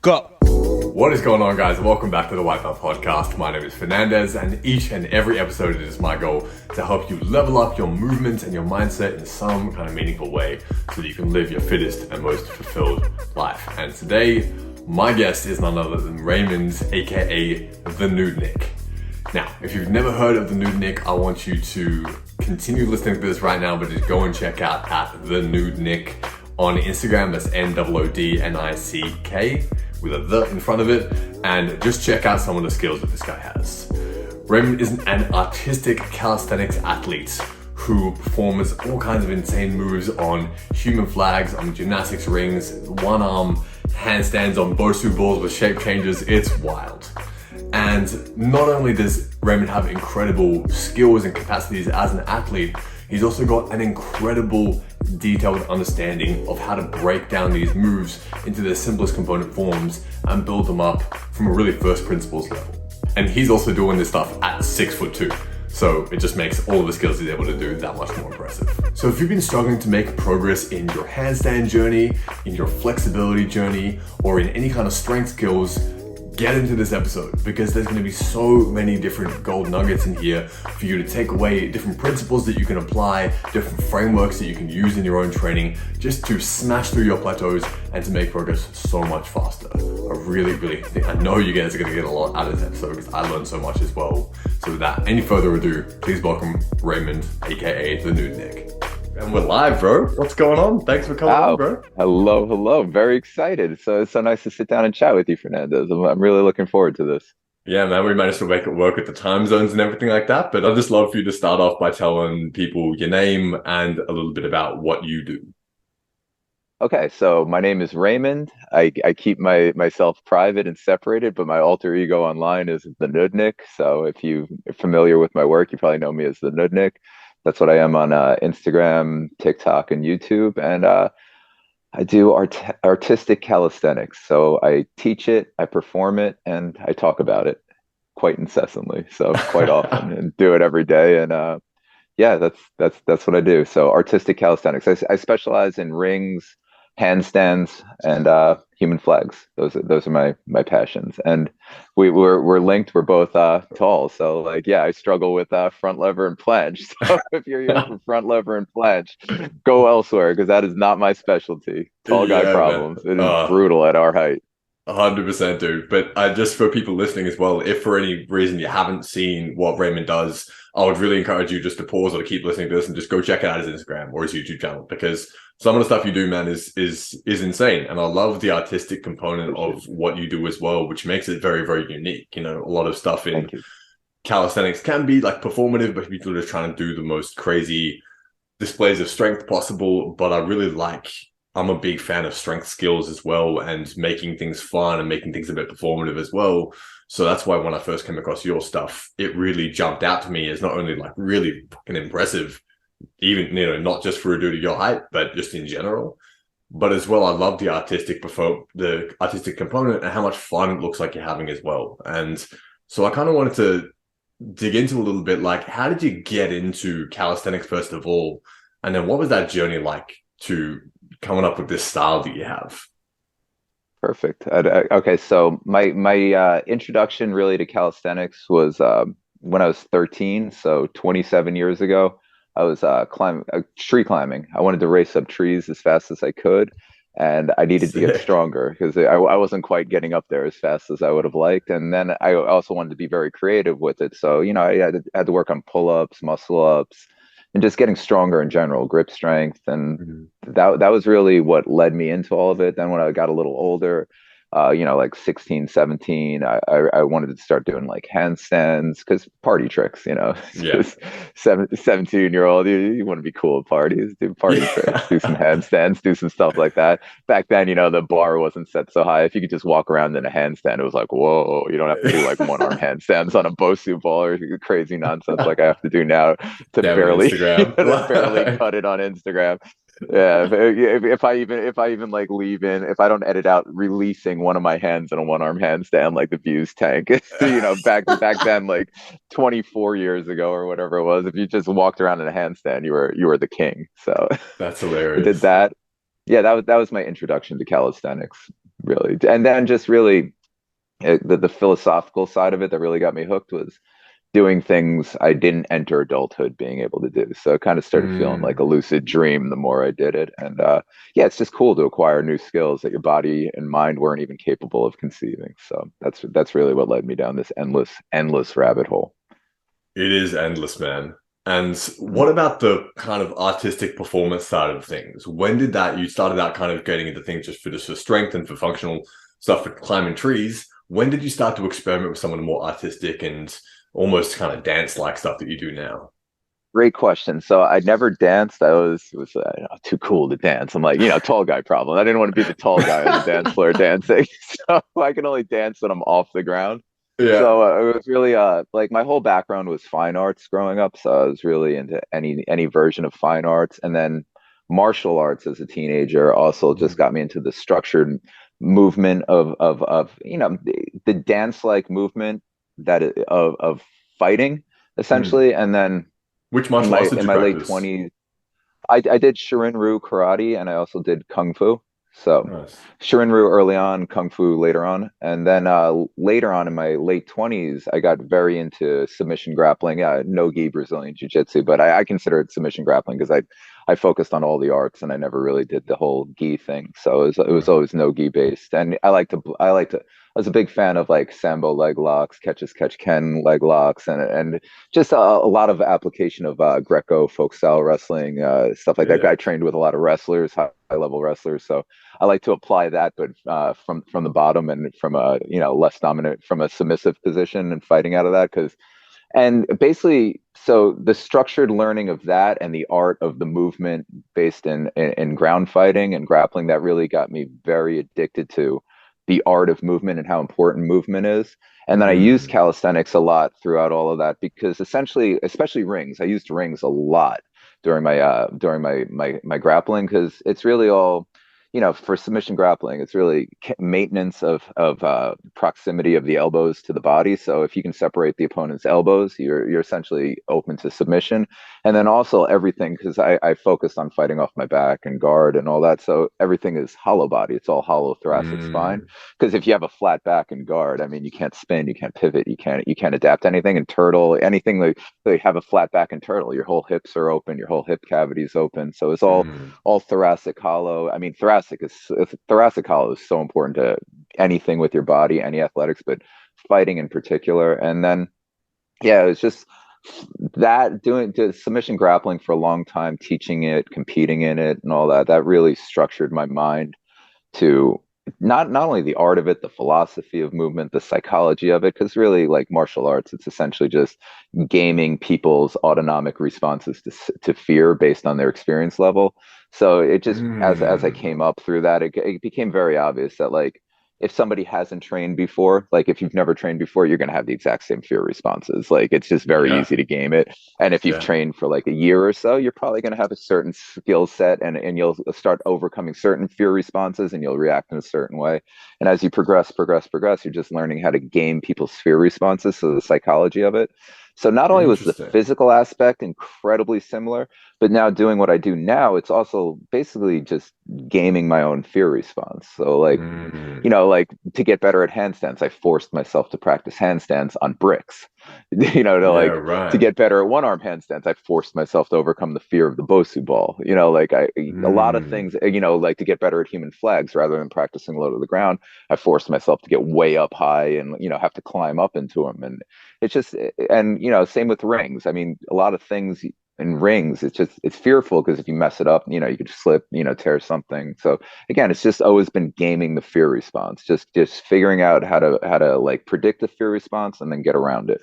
Go. What is going on, guys? Welcome back to the White Belt Podcast. My name is Fernandez, and each and every episode it is my goal to help you level up your movement and your mindset in some kind of meaningful way so that you can live your fittest and most fulfilled life. And today, my guest is none other than Raymond, a.k.a. the Noodnick. Now, if you've never heard of the Noodnick, I want you to continue listening to this right now, but just go and check out at the Noodnick on Instagram. That's Noodnick with a the in front of it, and just check out some of the skills that this guy has. Raymond is an artistic calisthenics athlete who performs all kinds of insane moves on human flags, on gymnastics rings, one arm handstands on bosu balls with shape changes. It's wild. And not only does Raymond have incredible skills and capacities as an athlete, he's also got an incredible detailed understanding of how to break down these moves into their simplest component forms and build them up from a really first principles level. And he's also doing this stuff at 6'2". So it just makes all of the skills he's able to do that much more impressive. So if you've been struggling to make progress in your handstand journey, in your flexibility journey, or in any kind of strength skills, get into this episode, because there's going to be so many different gold nuggets in here for you to take away, different principles that you can apply, different frameworks that you can use in your own training, just to smash through your plateaus and to make progress so much faster. I know you guys are going to get a lot out of this episode because I learned so much as well. So without any further ado, please welcome Raymond, aka the Noodnick. And we're live, bro. What's going on? Thanks for coming on, bro. Hello. Very excited. So it's so nice to sit down and chat with you, Fernandez. I'm really looking forward to this. Yeah, man, we managed to make it work with the time zones and everything like that. But I'd just love for you to start off by telling people your name and a little bit about what you do. Okay, so my name is Raymond. I keep myself private and separated, but my alter ego online is the Noodnick. So if you're familiar with my work, you probably know me as the Noodnick. That's what I am on Instagram, TikTok, and YouTube. And I do artistic calisthenics. So I teach it, I perform it, and I talk about it quite incessantly. So quite often, and do it every day. And yeah, that's what I do. So artistic calisthenics. I specialize in rings, handstands, and human flags. Those are my passions. And we're linked. We're both tall, so like, yeah, I struggle with front lever and planche. So if you're here for front lever and planche, go elsewhere, because that is not my specialty. Tall guy problems. Man. It is brutal at our height. 100%, dude. But just for people listening as well, if for any reason you haven't seen what Raymond does, I would really encourage you just to pause or to keep listening to this and just go check out his Instagram or his YouTube channel, because some of the stuff you do, man, is insane. And I love the artistic component of what you do as well, which makes it very, very unique. You know, a lot of stuff in calisthenics can be like performative, but people are just trying to do the most crazy displays of strength possible. But I'm a big fan of strength skills as well, and making things fun and making things a bit performative as well. So that's why when I first came across your stuff, it really jumped out to me as not only like really fucking impressive, even, you know, not just for a dude of your height, but just in general. But as well, I love the artistic component and how much fun it looks like you're having as well. And so I kind of wanted to dig into a little bit, like, how did you get into calisthenics first of all? And then what was that journey like to coming up with this style that you have? Perfect. Okay, so my introduction really to calisthenics was when I was 13, so 27 years ago. I was tree climbing. I wanted to race up trees as fast as I could, and I needed to get stronger because I wasn't quite getting up there as fast as I would have liked. And then I also wanted to be very creative with it. So, you know, I had to work on pull-ups, muscle-ups, and just getting stronger in general, grip strength. And that was really what led me into all of it. Then when I got a little older, you know, like 16, 17, I wanted to start doing like handstands, because party tricks, you know. Yeah. 17-year-old, you want to be cool at parties, do party tricks, do some handstands, do some stuff like that. Back then, you know, the bar wasn't set so high. If you could just walk around in a handstand, it was like, whoa, you don't have to do like one-arm handstands on a bosu ball or crazy nonsense like I have to do now to barely cut it on Instagram. Yeah, if I even like leave in, if I don't edit out releasing one of my hands in a one-arm handstand, like the views tank, you know, back then, like 24 years ago or whatever it was, if you just walked around in a handstand, you were the king. So that's hilarious. I did that. Yeah, that was my introduction to calisthenics. really. And then just really the philosophical side of it that really got me hooked was doing things I didn't enter adulthood being able to do. So it kind of started feeling like a Mm. lucid dream the more I did it. And yeah, it's just cool to acquire new skills that your body and mind weren't even capable of conceiving. So that's really what led me down this endless rabbit hole. It is endless, man. And what Mm. about the kind of artistic performance side of things? When did that, you started out kind of getting into things just for strength and for functional stuff for climbing trees. When did you start to experiment with some of the more artistic and almost kind of dance-like stuff that you do now? Great question. So I never danced. I was too cool to dance. I'm like, tall guy problem. I didn't want to be the tall guy on the dance floor dancing. So I can only dance when I'm off the ground. Yeah. So it was really like my whole background was fine arts growing up. So I was really into any version of fine arts, and then martial arts as a teenager also just got me into the structured movement of the dance like movement of fighting Mm. essentially, and then Which in martial my arts did in you my late practice? 20s I did Shirin-Ryu karate and I also did kung fu. So Nice. Shirin-Ryu early on, kung fu later on, and then later on in my late 20s, I got very into submission grappling, no-gi Brazilian jiu-jitsu, but I consider it submission grappling because I focused on all the arts and I never really did the whole gi thing. So it was Right. always no-gi based, and I was a big fan of like sambo leg locks, catch Ken leg locks, and just a lot of application of Greco folk style wrestling, stuff like that. Yeah. I trained with a lot of wrestlers, high level wrestlers, so I like to apply that, but from the bottom and from a less dominant, from a submissive position and fighting out of that. Because and basically, so the structured learning of that and the art of the movement based in ground fighting and grappling, that really got me very addicted to the art of movement and how important movement is. And then I used Mm. calisthenics a lot throughout all of that because essentially, especially rings, I used rings a lot during my grappling because it's really all for submission grappling, it's really maintenance of proximity of the elbows to the body. So if you can separate the opponent's elbows, you're essentially open to submission. And then also everything, because I focused on fighting off my back and guard and all that. So everything is hollow body. It's all hollow thoracic spine. Mm. Because if you have a flat back and guard, I mean, you can't spin, you can't pivot, you can't adapt anything. And turtle, anything like they have a flat back and turtle, your whole hips are open, your whole hip cavity is open. So it's Mm. all thoracic hollow. I mean, thoracic hollow is so important to anything with your body, any athletics, but fighting in particular. And then, yeah, it was just that doing submission grappling for a long time, teaching it, competing in it, and all that. That really structured my mind to not only the art of it, the philosophy of movement, the psychology of it, because really, like martial arts, it's essentially just gaming people's autonomic responses to fear based on their experience level. So it just as I Mm. came up through that, it became very obvious that like if somebody hasn't trained before, like if you've never trained before, you're going to have the exact same fear responses. Like it's just very Yeah. easy to game it. And if you've Yeah. trained for like a year or so, you're probably going to have a certain skill set and you'll start overcoming certain fear responses and you'll react in a certain way. And as you progress, you're just learning how to game people's fear responses. So the psychology of it. So not only was the Interesting. physical aspect incredibly similar, but now doing what I do now, it's also basically just gaming my own fear response. So like Mm. like to get better at handstands, I forced myself to practice handstands on bricks. Yeah, To right. get better at one arm handstands, I forced myself to overcome the fear of the bosu ball. A lot of Mm. things, like to get better at human flags rather than practicing low to the ground, I forced myself to get way up high and, have to climb up into them. And it's just, and, same with rings. I mean, a lot of things in rings, it's fearful because if you mess it up, you could slip, tear something. So again, it's just always been gaming the fear response, just figuring out how to like predict the fear response and then get around it.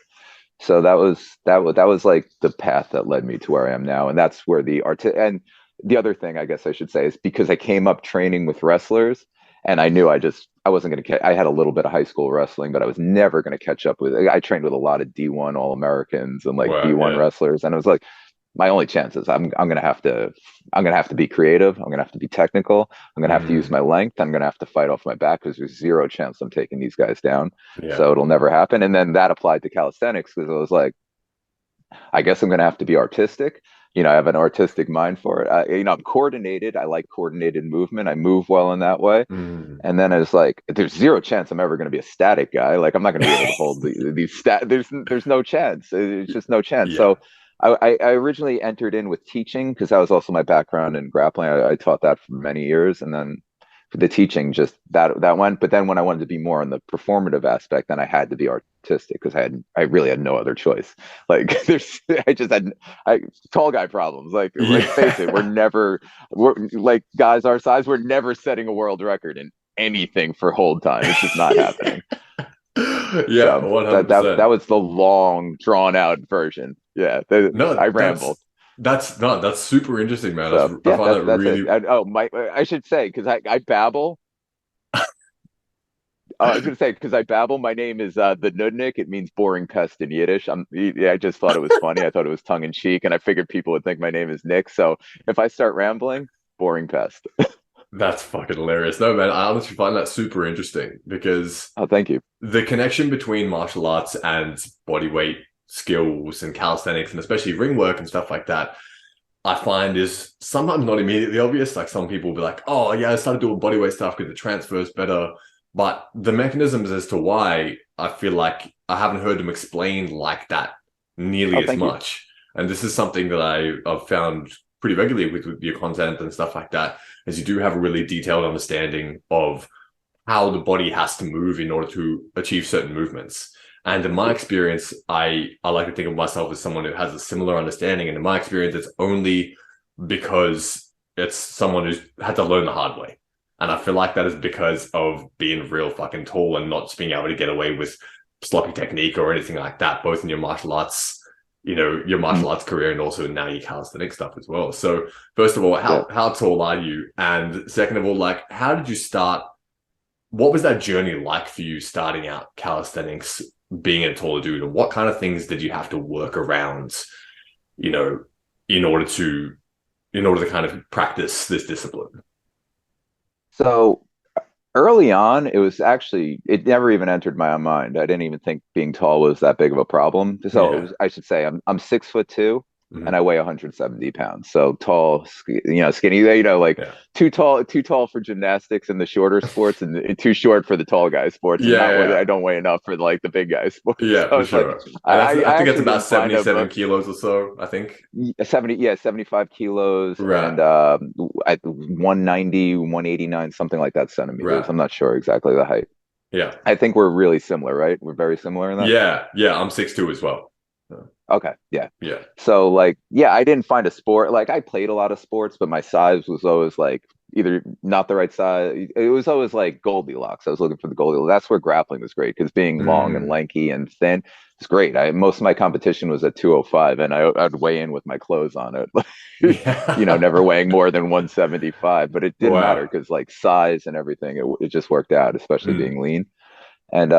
So that was like the path that led me to where I am now, and that's where the art and the other thing I guess I should say is because I came up training with wrestlers, and I knew I wasn't going to catch. I had a little bit of high school wrestling, but I was never going to catch up with. I trained with a lot of D1 All Americans and like Wow, D1 yeah. wrestlers, and it was like my only chances. I'm gonna have to be creative. I'm gonna have to be technical. I'm gonna have to use Mm. my length. I'm gonna have to fight off my back because there's zero chance I'm taking these guys down. Yeah. So it'll never happen. And then that applied to calisthenics because I was like, I guess I'm gonna have to be artistic. I have an artistic mind for it. I'm coordinated. I like coordinated movement. I move well in that way. Mm. And then it's like, there's zero chance I'm ever going to be a static guy. Like I'm not going to be able to hold these There's no chance. It's just no chance. Yeah. So I originally entered in with teaching because that was also my background in grappling. I taught that for many years, and then for the teaching, just that went. But then when I wanted to be more on the performative aspect, then I had to be artistic because I really had no other choice. Like I just had tall guy problems. Like face it, Yeah. we're like guys our size, we're never setting a world record in anything for hold time. It's just not happening. Yeah, So that 100%. was the long drawn out version. Yeah, I No, ramble. that's super interesting, man. So I yeah, find that that's it. really. I should say because I babble. I was gonna say because I babble. My name is the Noodnick. It means boring pest in Yiddish. I just thought it was funny. I thought it was tongue in cheek, and I figured people would think my name is Nick. So if I start rambling, boring pest. That's fucking hilarious. No, man, I honestly find that super interesting because Oh, thank you. the connection between martial arts and bodyweight skills and calisthenics and especially ring work and stuff like that, I find is sometimes not immediately obvious. Like some people will be like, oh, yeah, I started doing bodyweight stuff because the transfer's better. But the mechanisms as to why I feel like I haven't heard them explained like that Oh, nearly as thank you. much. And this is something that I've found pretty regularly with your content and stuff like that, is you do have a really detailed understanding of how the body has to move in order to achieve certain movements. And in my experience, I like to think of myself as someone who has a similar understanding. And in my experience, it's only because it's someone who's had to learn the hard way. And I feel like that is because of being real fucking tall and not just being able to get away with sloppy technique or anything like that, both in your martial arts, your Mm, martial arts career and also now your calisthenic stuff as well. So first of all, yeah. how tall are you? And second of all, like how did you start? What was that journey like for you starting out calisthenics, being a taller dude, and what kind of things did you have to work around, you know, in order to kind of practice this discipline? So early on, it never even entered my mind. I didn't even think being tall was that big of a problem. Yeah. I should say I'm 6'2" and I Mhm. weigh 170 pounds. So tall, skinny, like Yeah. too tall for gymnastics and the shorter sports and too short for the tall guy sports and Yeah, not what yeah, I don't weigh enough for like the big guy sports. yeah, So for it's like, sure. And I I think it's actually about didn't find a 77 kilos or so, I think. 70, yeah, 75 kilos and Right, at 190, 189, something like that centimeters. right. I'm not sure exactly the height. Yeah. I think we're really similar, right? We're very similar in that. Yeah, yeah, I'm 6'2" as well. So, Okay, yeah. yeah. So like, yeah, I didn't find a sport. Like I played a lot of sports, but my size was always like either not the right size. It was always like Goldilocks. I was looking for the Goldilocks. That's where grappling was great because being long and Mm, lanky and thin is great. Most of my competition was at 205 and I'd weigh in with my clothes on it. yeah. Never weighing more than 175, but it didn't matter Wow. because like size and everything, it just worked out, especially Mm, being lean. And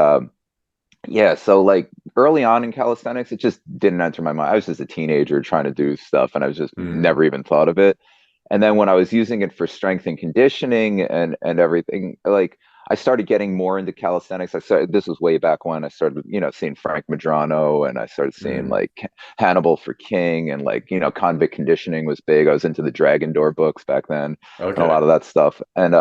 yeah, so like early on in calisthenics, it just didn't enter my mind. I was just a teenager trying to do stuff and I was just mm, never even thought of it. And then when I was using it for strength and conditioning and everything, like I started getting more into calisthenics. This was way back when I started, seeing Frank Madrano and I started seeing mm. like Hannibal for King and like, convict conditioning was big. I was into the Dragon Door books back then and a Okay. lot of that stuff. And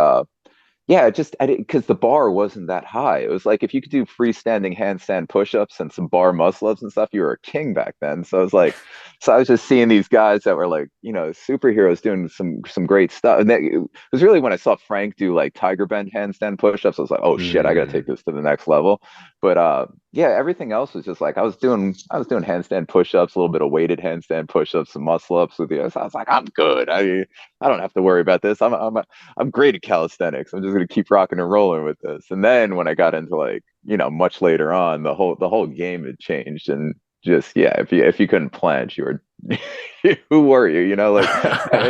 yeah, I didn't because the bar wasn't that high. It was like if you could do freestanding handstand push-ups and some bar muscle ups and stuff, you were a king back then. So I was just seeing these guys that were like, superheroes doing some great stuff. And it was really when I saw Frank do like Tiger Bend handstand push-ups, I was like, oh shit, I gotta take Mm, this to the next level. But yeah, everything else was just like I was doing handstand push-ups, a little bit of weighted handstand push-ups, some muscle ups with you. So I was like, I'm good. I don't have to worry about this. I'm great at calisthenics. I'm just gonna keep rocking and rolling with this. And then when I got into like, much later on, the whole game had changed and just yeah, if you couldn't planche, you were who were you? Like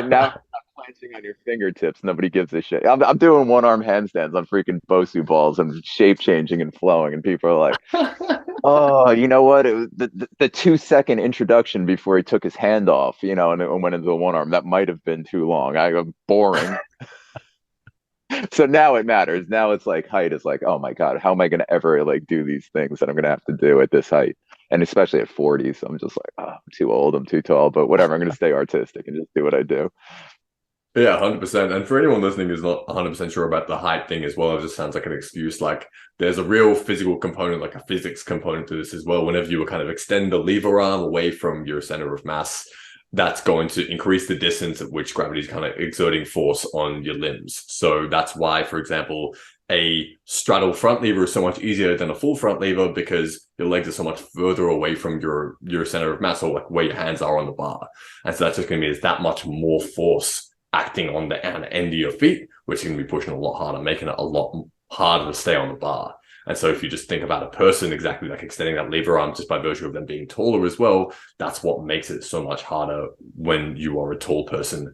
now planching on your fingertips, nobody gives a shit. I'm doing one arm handstands on freaking bosu balls and shape changing and flowing, and people are like, oh, you know what? It was the 2 second introduction before he took his hand off, and it went into the one arm. That might have been too long. Boring. So now it matters. Now it's like height is like, oh my God, how am I gonna ever like do these things that I'm gonna have to do at this height? and especially at 40. So I'm just like, oh, I'm too old, I'm too tall, but whatever. I'm going to stay artistic and just do what I do. Yeah, 100%. And for anyone listening who's not 100% sure about the height thing as well, it just sounds like an excuse. Like there's a real physical component, like a physics component to this as well. Whenever you kind of extend the lever arm away from your center of mass, that's going to increase the distance at which gravity is kind of exerting force on your limbs. So that's why, for example, a straddle front lever is so much easier than a full front lever because your legs are so much further away from your center of mass, or like where your hands are on the bar. And so that's just going to be that much more force acting on the end of your feet, which is going to be pushing a lot harder, making it a lot harder to stay on the bar. And so if you just think about a person exactly like extending that lever arm just by virtue of them being taller as well, that's what makes it so much harder when you are a tall person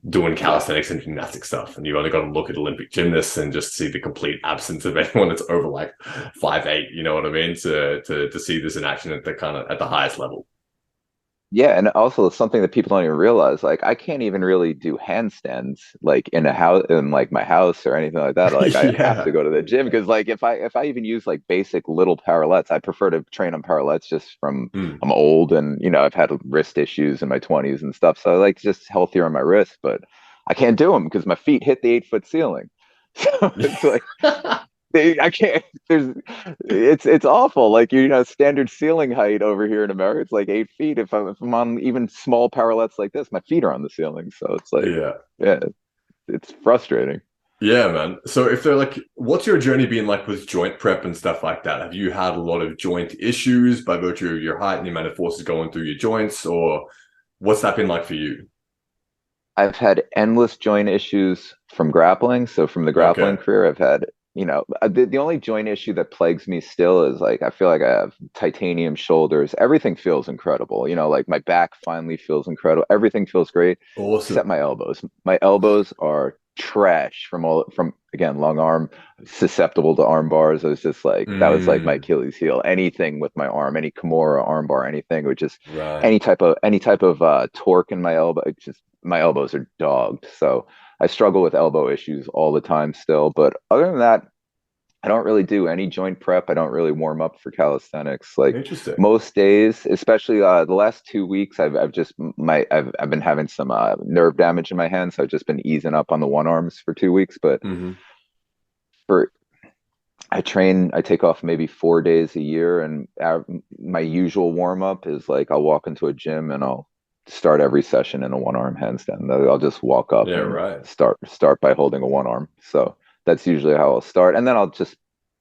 doing calisthenics and gymnastic stuff. And you only got to look at Olympic gymnasts and just see the complete absence of anyone that's over like 5'8", you know what I mean? To see this in action at the kind of at the highest level. Yeah, and also it's something that people don't even realize. Like I can't even really do handstands like in a house in like my house or anything like that. Like I have to Yeah. go to the gym because like if I even use like basic little parallettes, I prefer to train on parallettes just from Mm. I'm old and I've had wrist issues in my 20s and stuff. So I like just healthier on my wrist, but I can't do them because my feet hit the 8 foot ceiling. So it's like I can't. It's awful. Like standard ceiling height over here in America, it's like 8 feet. If I'm on even small parallettes like this, my feet are on the ceiling. So it's like, Yeah. yeah, it's frustrating. Yeah, man. So if they're like, what's your journey been like with joint prep and stuff like that? Have you had a lot of joint issues by virtue of your height and the amount of forces going through your joints, or what's that been like for you? I've had endless joint issues from grappling. So from the grappling Okay. career, I've had, the only joint issue that plagues me still is like I feel like I have titanium shoulders. Everything feels incredible. Like my back finally feels incredible. Everything feels great except Awesome. my elbows. My elbows are trash from again long arm, susceptible to arm bars. I was just like that was like my Mm, Achilles heel. Anything with my arm, any Kimura arm bar, anything, which is right. any type of torque in my elbow. It's just my elbows are dogged. So I struggle with elbow issues all the time still. But other than that, I don't really do any joint prep. I don't really warm up for calisthenics. Like Interesting. most days, especially the last 2 weeks, I've just I've been having some nerve damage in my hand, so I've just been easing up on the one arms for 2 weeks. But Hmm. for I take off maybe 4 days a year, and my usual warm up is like I'll walk into a gym and I'll start every session in a one arm handstand. I'll just walk up Yeah, and right. start by holding a one arm. So that's usually how I'll start, and then I'll just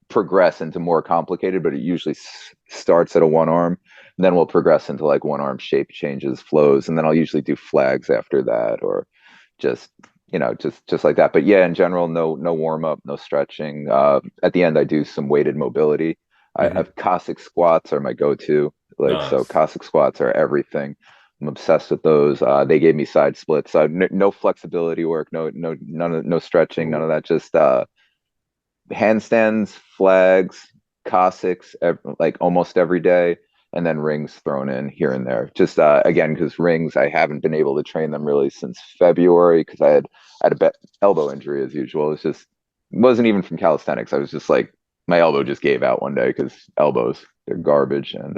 progress into more complicated. But it usually starts at a one arm, and then we'll progress into like one arm shape changes, flows, and then I'll usually do flags after that, or just just like that. But yeah, in general, no warm up, no stretching. At the end I do some weighted mobility. I Hmm. have Cossack squats are my go-to. Like, so Nice. Cossack squats are everything. I'm obsessed with those. They gave me side splits. No flexibility work, no stretching, none of Cool. that. Just handstands, flags, Cossacks, like almost every day, and then rings thrown in here and there. Just again, because rings, I haven't been able to train them really since February because I had a elbow injury as usual. It's just it wasn't even from calisthenics. I was just like my elbow just gave out one day because elbows they're garbage, and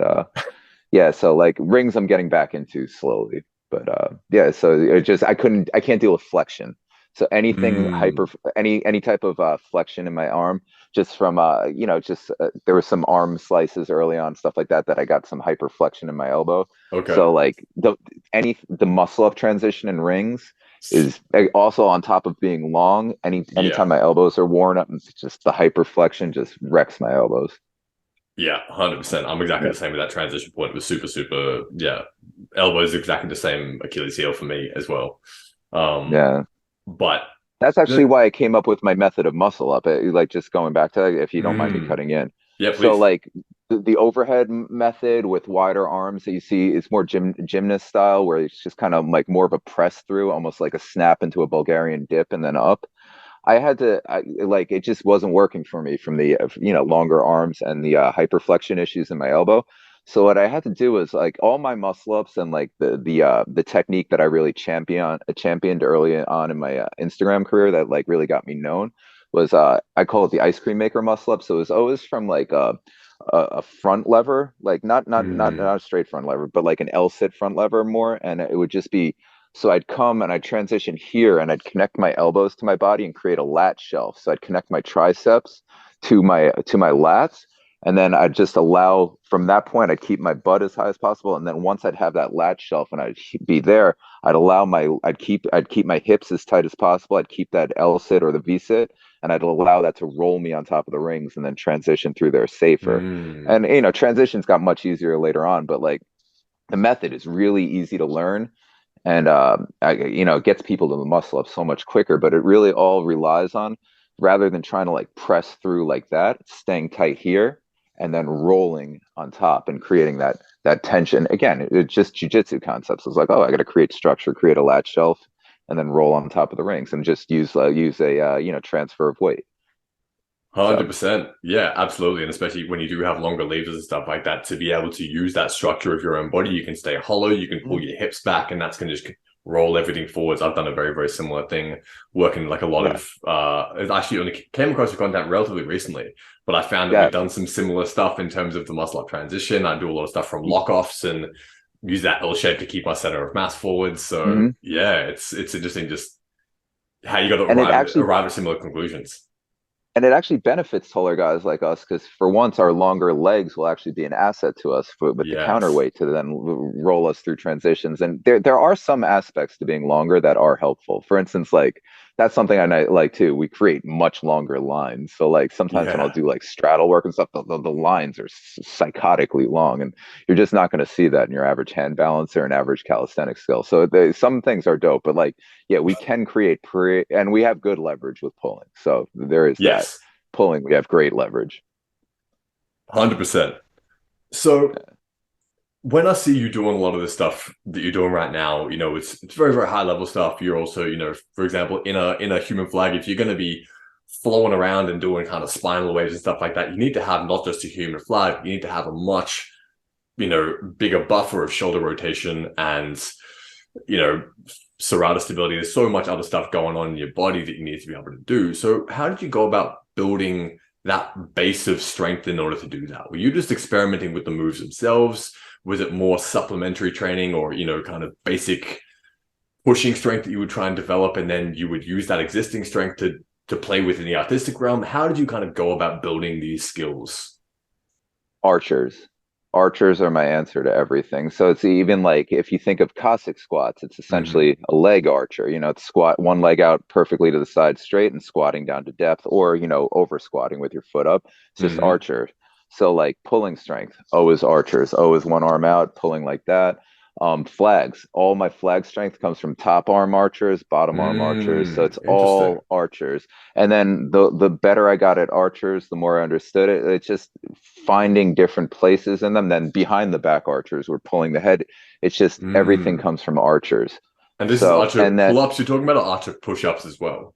yeah, so like rings I'm getting back into slowly. But yeah, so I can't deal with flexion. So anything Mm, any type of flexion in my arm, just from just there was some arm slices early on, stuff like that I got some hyperflexion in my elbow. okay. So like the muscle up transition in rings is also on top of being long. Anytime Yeah. my elbows are worn up, it's just the hyperflexion just wrecks my elbows. Yeah, 100%. I'm exactly Yeah. the same with that transition point. It was super, super, yeah. Elbow is exactly the same Achilles heel for me as well. Um, Yeah. but That's actually the why I came up with my method of muscle up. Like just going back to that, if you don't mind me mm, cutting in. yeah, So please. like the overhead method with wider arms that you see, it's more gymnast style where it's just kind of like more of a press through, almost like a snap into a Bulgarian dip and then up. Like it just wasn't working for me from the longer arms and the hyperflexion issues in my elbow. So what I had to do was like all my muscle ups and like the technique that I really championed early on in my Instagram career that like really got me known was I call it the ice cream maker muscle up. So it was always from like a front lever, like not Mm. a straight front lever, but like an L-sit front lever more, and it would just be so I'd come and I'd transition here and I'd connect my elbows to my body and create a lat shelf. So I'd connect my triceps to my lats, and then I'd just allow from that point I'd keep my butt as high as possible, and then once I'd have that lat shelf and I'd be there, I'd keep my hips as tight as possible. I'd keep that L sit or the V sit, and I'd allow that to roll me on top of the rings and then transition through there safer. Mm. And transitions got much easier later on, but like the method is really easy to learn, and it gets people to the muscle up so much quicker. But it really all relies on, rather than trying to like press through like that, staying tight here and then rolling on top and creating that tension. Again, it's just jujitsu concepts. It's like, oh, I got to create structure, create a lat shelf, and then roll on top of the rings and just use a transfer of weight. So 100%. Yeah, absolutely. And especially when you do have longer levers and stuff like that, to be able to use that structure of your own body, you can stay hollow, you can pull your hips back, and that's going to just roll everything forwards. I've done a very, very similar thing working like a lot yeah, of, it actually only came across your content relatively recently, but I found that we've yeah. done some similar stuff in terms of the muscle up transition. I do a lot of stuff from lock-offs and use that L shape to keep my center of mass forward. So Mhm. yeah, it's interesting just how you got to And it actually arrive at similar conclusions. And it actually benefits taller guys like us because for once our longer legs will actually be an asset to us with the Yes. counterweight to then roll us through transitions. And there are some aspects to being longer that are helpful. For instance, like that's something I like too. We create much longer lines. So like sometimes when I'll Yeah. do like straddle work and stuff, the lines are psychotically long, and you're just not going to see that in your average hand balance or an average calisthenic skill. So some things are dope, but like yeah, we can create and we have good leverage with pulling. So there is that. Yes. Pulling, we have great leverage. 100%. So when I see you doing a lot of the stuff that you're doing right now, it's very, very high level stuff. You're also, for example, in a human flag, if you're going to be flowing around and doing kind of spinal waves and stuff like that, you need to have not just a human flag, you need to have a much, bigger buffer of shoulder rotation and, you know, serratus stability. There's so much other stuff going on in your body that you need to be able to do. So how did you go about building that base of strength in order to do that? Were you just experimenting with the moves themselves? Was it more supplementary training or, kind of basic pushing strength that you would try and develop, and then you would use that existing strength to play within the artistic realm? How did you kind of go about building these skills? Archers. Archers are my answer to everything. So it's even like if you think of Cossack squats, it's Mm-hmm. essentially a leg archer. It's squat one leg out perfectly to the side straight and squatting down to depth, or over squatting with your foot up. It's just Mm-hmm. archer. So like pulling strength, O is archers. O is one arm out, pulling like that. Flags. All my flag strength comes from top arm archers, bottom arm archers. So it's Interesting. all archers. And then the better I got at archers, the more I understood it. It's just finding different places in them. Then behind the back archers, we're pulling the head. It's just everything Mm. comes from archers. And this is So, archer and that pull-ups you're talking about, or archer push-ups as well?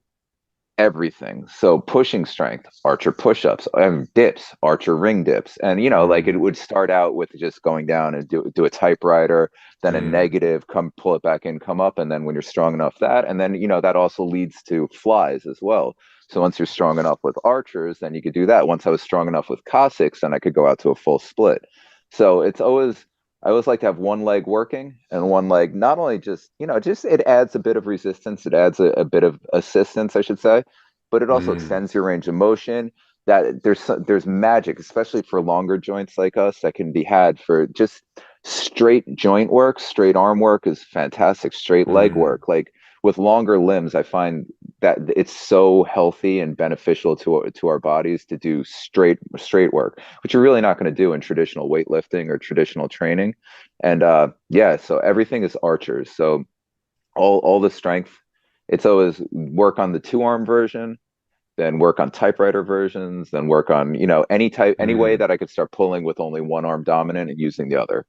everything. So pushing strength, archer push-ups, dips, archer ring dips. And like it Mm. would start out with just going down and do a typewriter, then a Mm. negative, come pull it back in, come up, and then when you're strong enough that, and then that also leads to flies as well. So once you're strong enough with archers, then you could do that. Once I was strong enough with Cossacks, then I could go out to a full split. So I always like to have one leg working and one leg not only just it adds a bit of resistance, it adds a bit of assistance, I should say, but it also Mm. extends your range of motion. That there's magic, especially for longer joints like us, that can be had for just straight joint work. Straight arm work is fantastic. Straight leg Mm. work, like with longer limbs, I find that it's so healthy and beneficial to our bodies to do straight work, which you're really not going to do in traditional weightlifting or traditional training. And yeah, so everything is archers. So all the strength, it's always work on the two arm version, then work on typewriter versions, then work on any way Mm. that I could start pulling with only one arm dominant and using the other.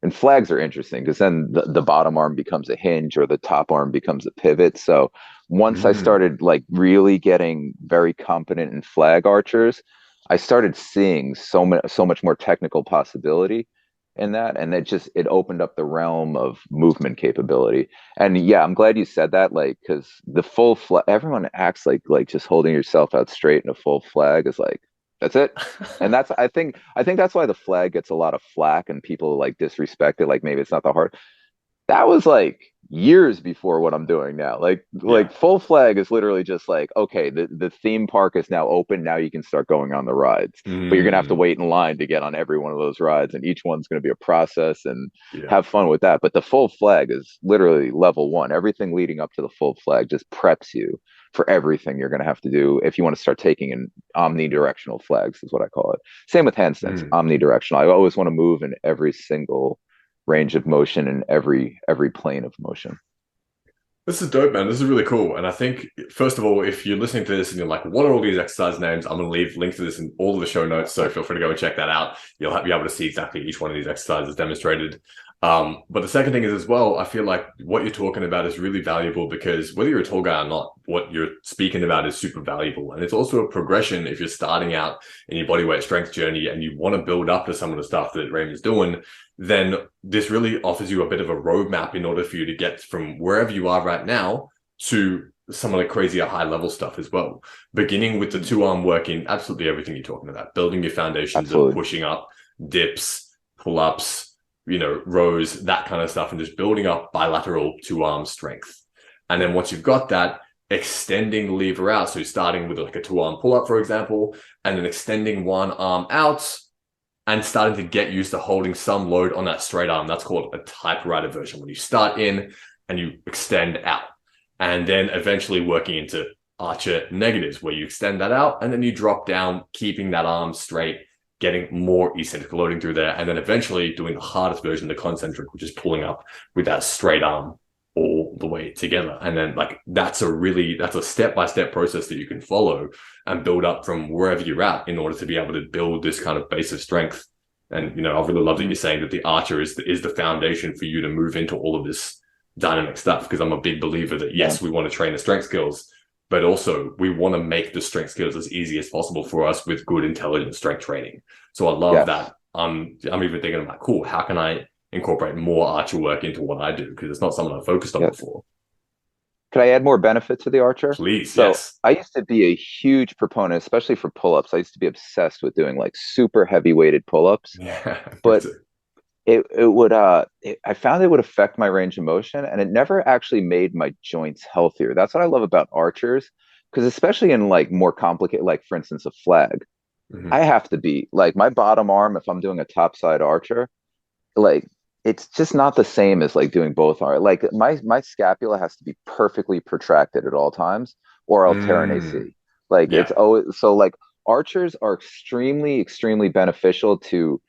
And flags are interesting because then the bottom arm becomes a hinge or the top arm becomes a pivot. So once I Mm. started like really getting very competent in flag archers, I started seeing so much more technical possibility in that, and it opened up the realm of movement capability. And yeah, I'm glad you said that, like, because the full flag, everyone acts like just holding yourself out straight in a full flag is like That's it. And that's I think that's why the flag gets a lot of flack and people like disrespect it. Like maybe it's not the hard. That was like years before what I'm doing now. Yeah. Like full flag is literally just like, okay, the theme park is now open. Now you can start going on the rides. But you're gonna have to Mm, wait in line to get on every one of those rides, and each one's gonna be a process and yeah. have fun with that. But the full flag is literally level one. Everything leading up to the full flag just preps you for everything you're gonna have to do if you want to start taking in omnidirectional flags, is what I call it. Same with handstands, Mm. omnidirectional. I always want to move in every single range of motion and every plane of motion. This is dope, man. This is really cool. And I think, first of all, if you're listening to this and you're like, what are all these exercise names? I'm going to leave links to this in all of the show notes. So feel free to go and check that out. Be able to see exactly each one of these exercises demonstrated. But the second thing is as well, I feel like what you're talking about is really valuable because whether you're a tall guy or not, what you're speaking about is super valuable. And it's also a progression if you're starting out in your bodyweight strength journey and you want to build up to some of the stuff that Raymond's doing, then this really offers you a bit of a roadmap in order for you to get from wherever you are right now to some of the crazier high level stuff as well. Beginning with the two arm work in absolutely everything you're talking about, building your foundations of Absolutely. pushing up, dips, pull ups, rows, that kind of stuff, and just building up bilateral two arm strength. And then once you've got that, extending the lever out. So starting with like a two arm pull up, for example, and then extending one arm out and starting to get used to holding some load on that straight arm. That's called a typewriter version, when you start in and you extend out, and then eventually working into archer negatives, where you extend that out and then you drop down, keeping that arm straight, getting more eccentric loading through there, and then eventually doing the hardest version, the concentric, which is pulling up with that straight arm all the way together. And then like that's a step-by-step process that you can follow and build up from wherever you're at in order to be able to build this kind of base of strength. And I really love that you're saying that the archer is the foundation for you to move into all of this dynamic stuff, because I'm a big believer that Yeah. yes, we want to train the strength skills, but also we want to make the strength skills as easy as possible for us with good intelligent strength training. So I love Yes. that. I'm even thinking about, cool, how can I incorporate more archer work into what I do? Because it's not something I've focused on Yeah. before. Could I add more benefit to the archer? Please, So yes. I used to be a huge proponent, especially for pull-ups. I used to be obsessed with doing like super heavy weighted pull-ups, Yeah, me but too. I found it would affect my range of motion, and it never actually made my joints healthier. That's what I love about archers, because especially in like more complicated, like for instance, a flag, I Mhm. have to be like my bottom arm if I'm doing a topside archer, like it's just not the same as like doing both arm. Like my scapula has to be perfectly protracted at all times, or I'll tear an Mm, AC. Like it's yeah. always so like archers are extremely beneficial to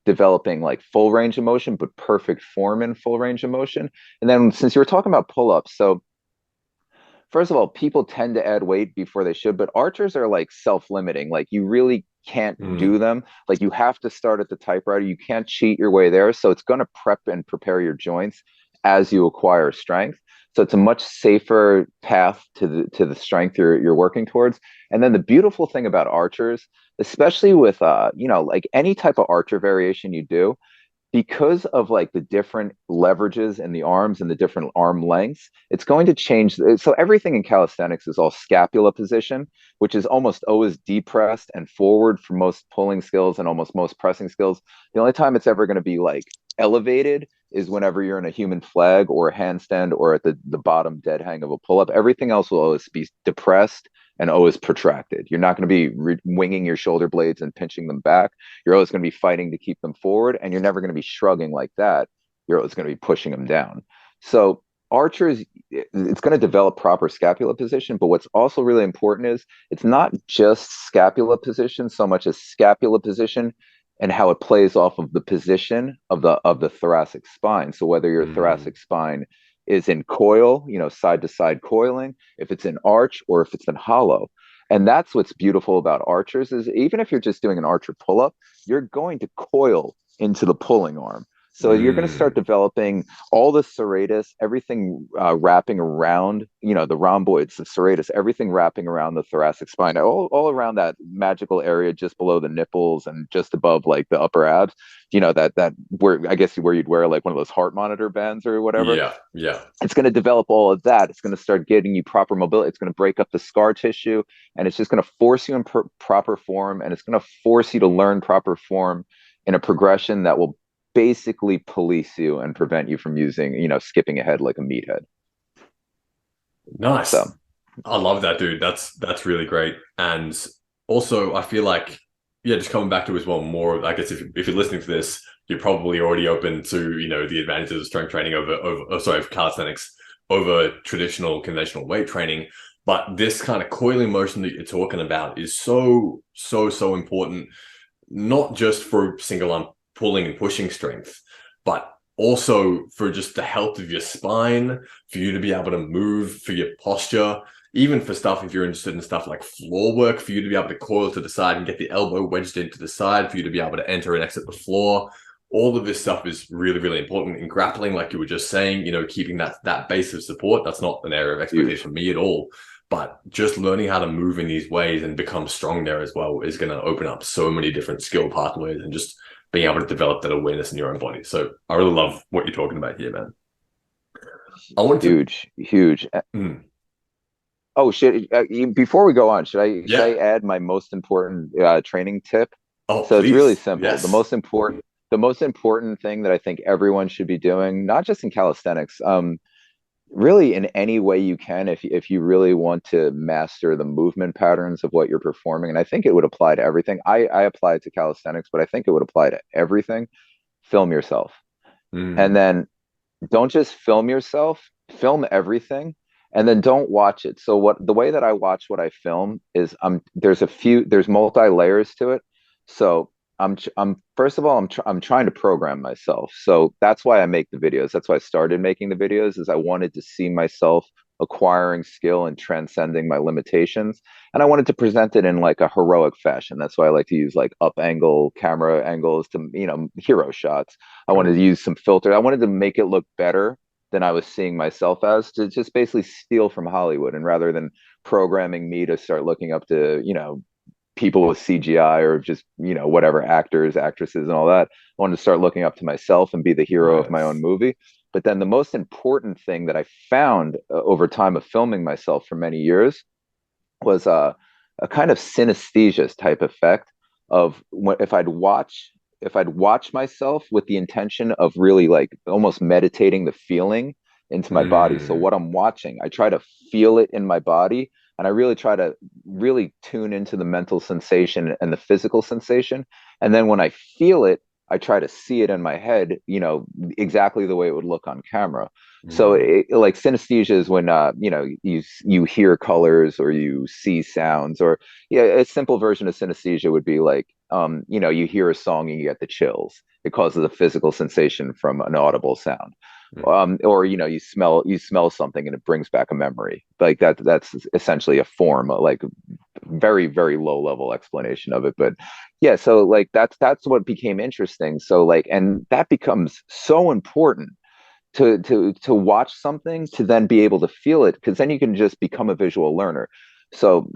developing like full range of motion, but perfect form in full range of motion. And then since you were talking about pull-ups, so first of all, people tend to add weight before they should, but archers are like self-limiting. Like you really can't do Mm, them. Like you have to start at the typewriter. You can't cheat your way there. So it's going to prep and prepare your joints as you acquire strength. So it's a much safer path to the strength you're working towards. And then the beautiful thing about archers, especially with like any type of archer variation you do, because of like the different leverages in the arms and the different arm lengths, it's going to change. So everything in calisthenics is all scapula position, which is almost always depressed and forward for most pulling skills and almost most pressing skills. The only time it's ever going to be like elevated is whenever you're in a human flag or a handstand or at the bottom dead hang of a pull-up. Everything else will always be depressed and always protracted. You're not going to be winging your shoulder blades and pinching them back. You're always going to be fighting to keep them forward, and you're never going to be shrugging like that. You're always going to be pushing them down. So archers, it's going to develop proper scapula position, but what's also really important is it's not just scapula position so much as scapula position and how it plays off of the position of the thoracic spine. So whether your mm. thoracic spine is in coil, side to side coiling, if it's in arch or if it's in hollow. And that's what's beautiful about archers is even if you're just doing an archer pull up, you're going to coil into the pulling arm. So you're going to start Mm. developing all the serratus, everything wrapping around, the rhomboids, the serratus, everything wrapping around the thoracic spine, all around that magical area just below the nipples and just above like the upper abs. That where I guess where you'd wear like one of those heart monitor bands or whatever. Yeah, yeah. It's going to develop all of that. It's going to start getting you proper mobility. It's going to break up the scar tissue, and it's just going to force you in proper form, and it's going to force you to learn proper form in a progression that will basically police you and prevent you from using, skipping ahead like a meathead. So, Nice. I love that, dude. That's really great. And also, I feel like, yeah, just coming back to as well more. I guess if you're listening to this, you're probably already open to the advantages of strength training of calisthenics over traditional conventional weight training. But this kind of coiling motion that you're talking about is so so important, not just for single arm pulling and pushing strength, but also for just the health of your spine, for you to be able to move, for your posture, even for stuff, if you're interested in stuff like floor work, for you to be able to coil to the side and get the elbow wedged into the side, for you to be able to enter and exit the floor. All of this stuff is really, really important in grappling, like you were just saying, keeping that base of support. That's not an area of expertise for me at all. But just learning how to move in these ways and become strong there as well is going to open up so many different skill pathways and just being able to develop that awareness in your own body. So I really love what you're talking about here, man. I wanted to. huge, huge. Mm, Oh shit! Before we go on, should I yeah. add my most important training tip? Oh, So it's really please. simple. Yes. The most important thing that I think everyone should be doing, not just in calisthenics, really in any way you can, if you really want to master the movement patterns of what you're performing, and I think it would apply to everything. I apply it to calisthenics, but I think it would apply to everything. Film yourself, and Mm, then don't just film yourself, film everything, and then don't watch it. So what the way that I watch what I film is there's multi layers to it. So I'm first of all I'm trying to program myself. So that's why I make the videos. That's why I started making the videos, is I wanted to see myself acquiring skill and transcending my limitations, and I wanted to present it in like a heroic fashion. That's why I like to use like up angle camera angles to, hero shots. I wanted to cool. use some filter. I wanted to make it look better than I was seeing myself as, to just basically steal from Hollywood. And rather than programming me to start looking up to, people with CGI or just, whatever actors, actresses, and all that, I wanted to start looking up to myself and be the hero of my own Nice. movie. But then the most important thing that I found over time of filming myself for many years was a kind of synesthesia type effect of if I'd watch myself with the intention of really like almost meditating the feeling into my body. So Mm, what I'm watching, I try to feel it in my body, and I really try to really tune into the mental sensation and the physical sensation. And then when I feel it, I try to see it in my head, exactly the way it would look on camera. So mm, like synesthesia is when you hear colors or you see sounds, or yeah, a simple version of synesthesia would be like you hear a song and you get the chills. It causes a physical sensation from an audible sound. mm. Or you smell something and it brings back a memory. Like that's essentially a form, like very very low level explanation of it. But yeah, so like that's what became interesting. So like, and that becomes so important to watch something, to then be able to feel it, because then you can just become a visual learner. So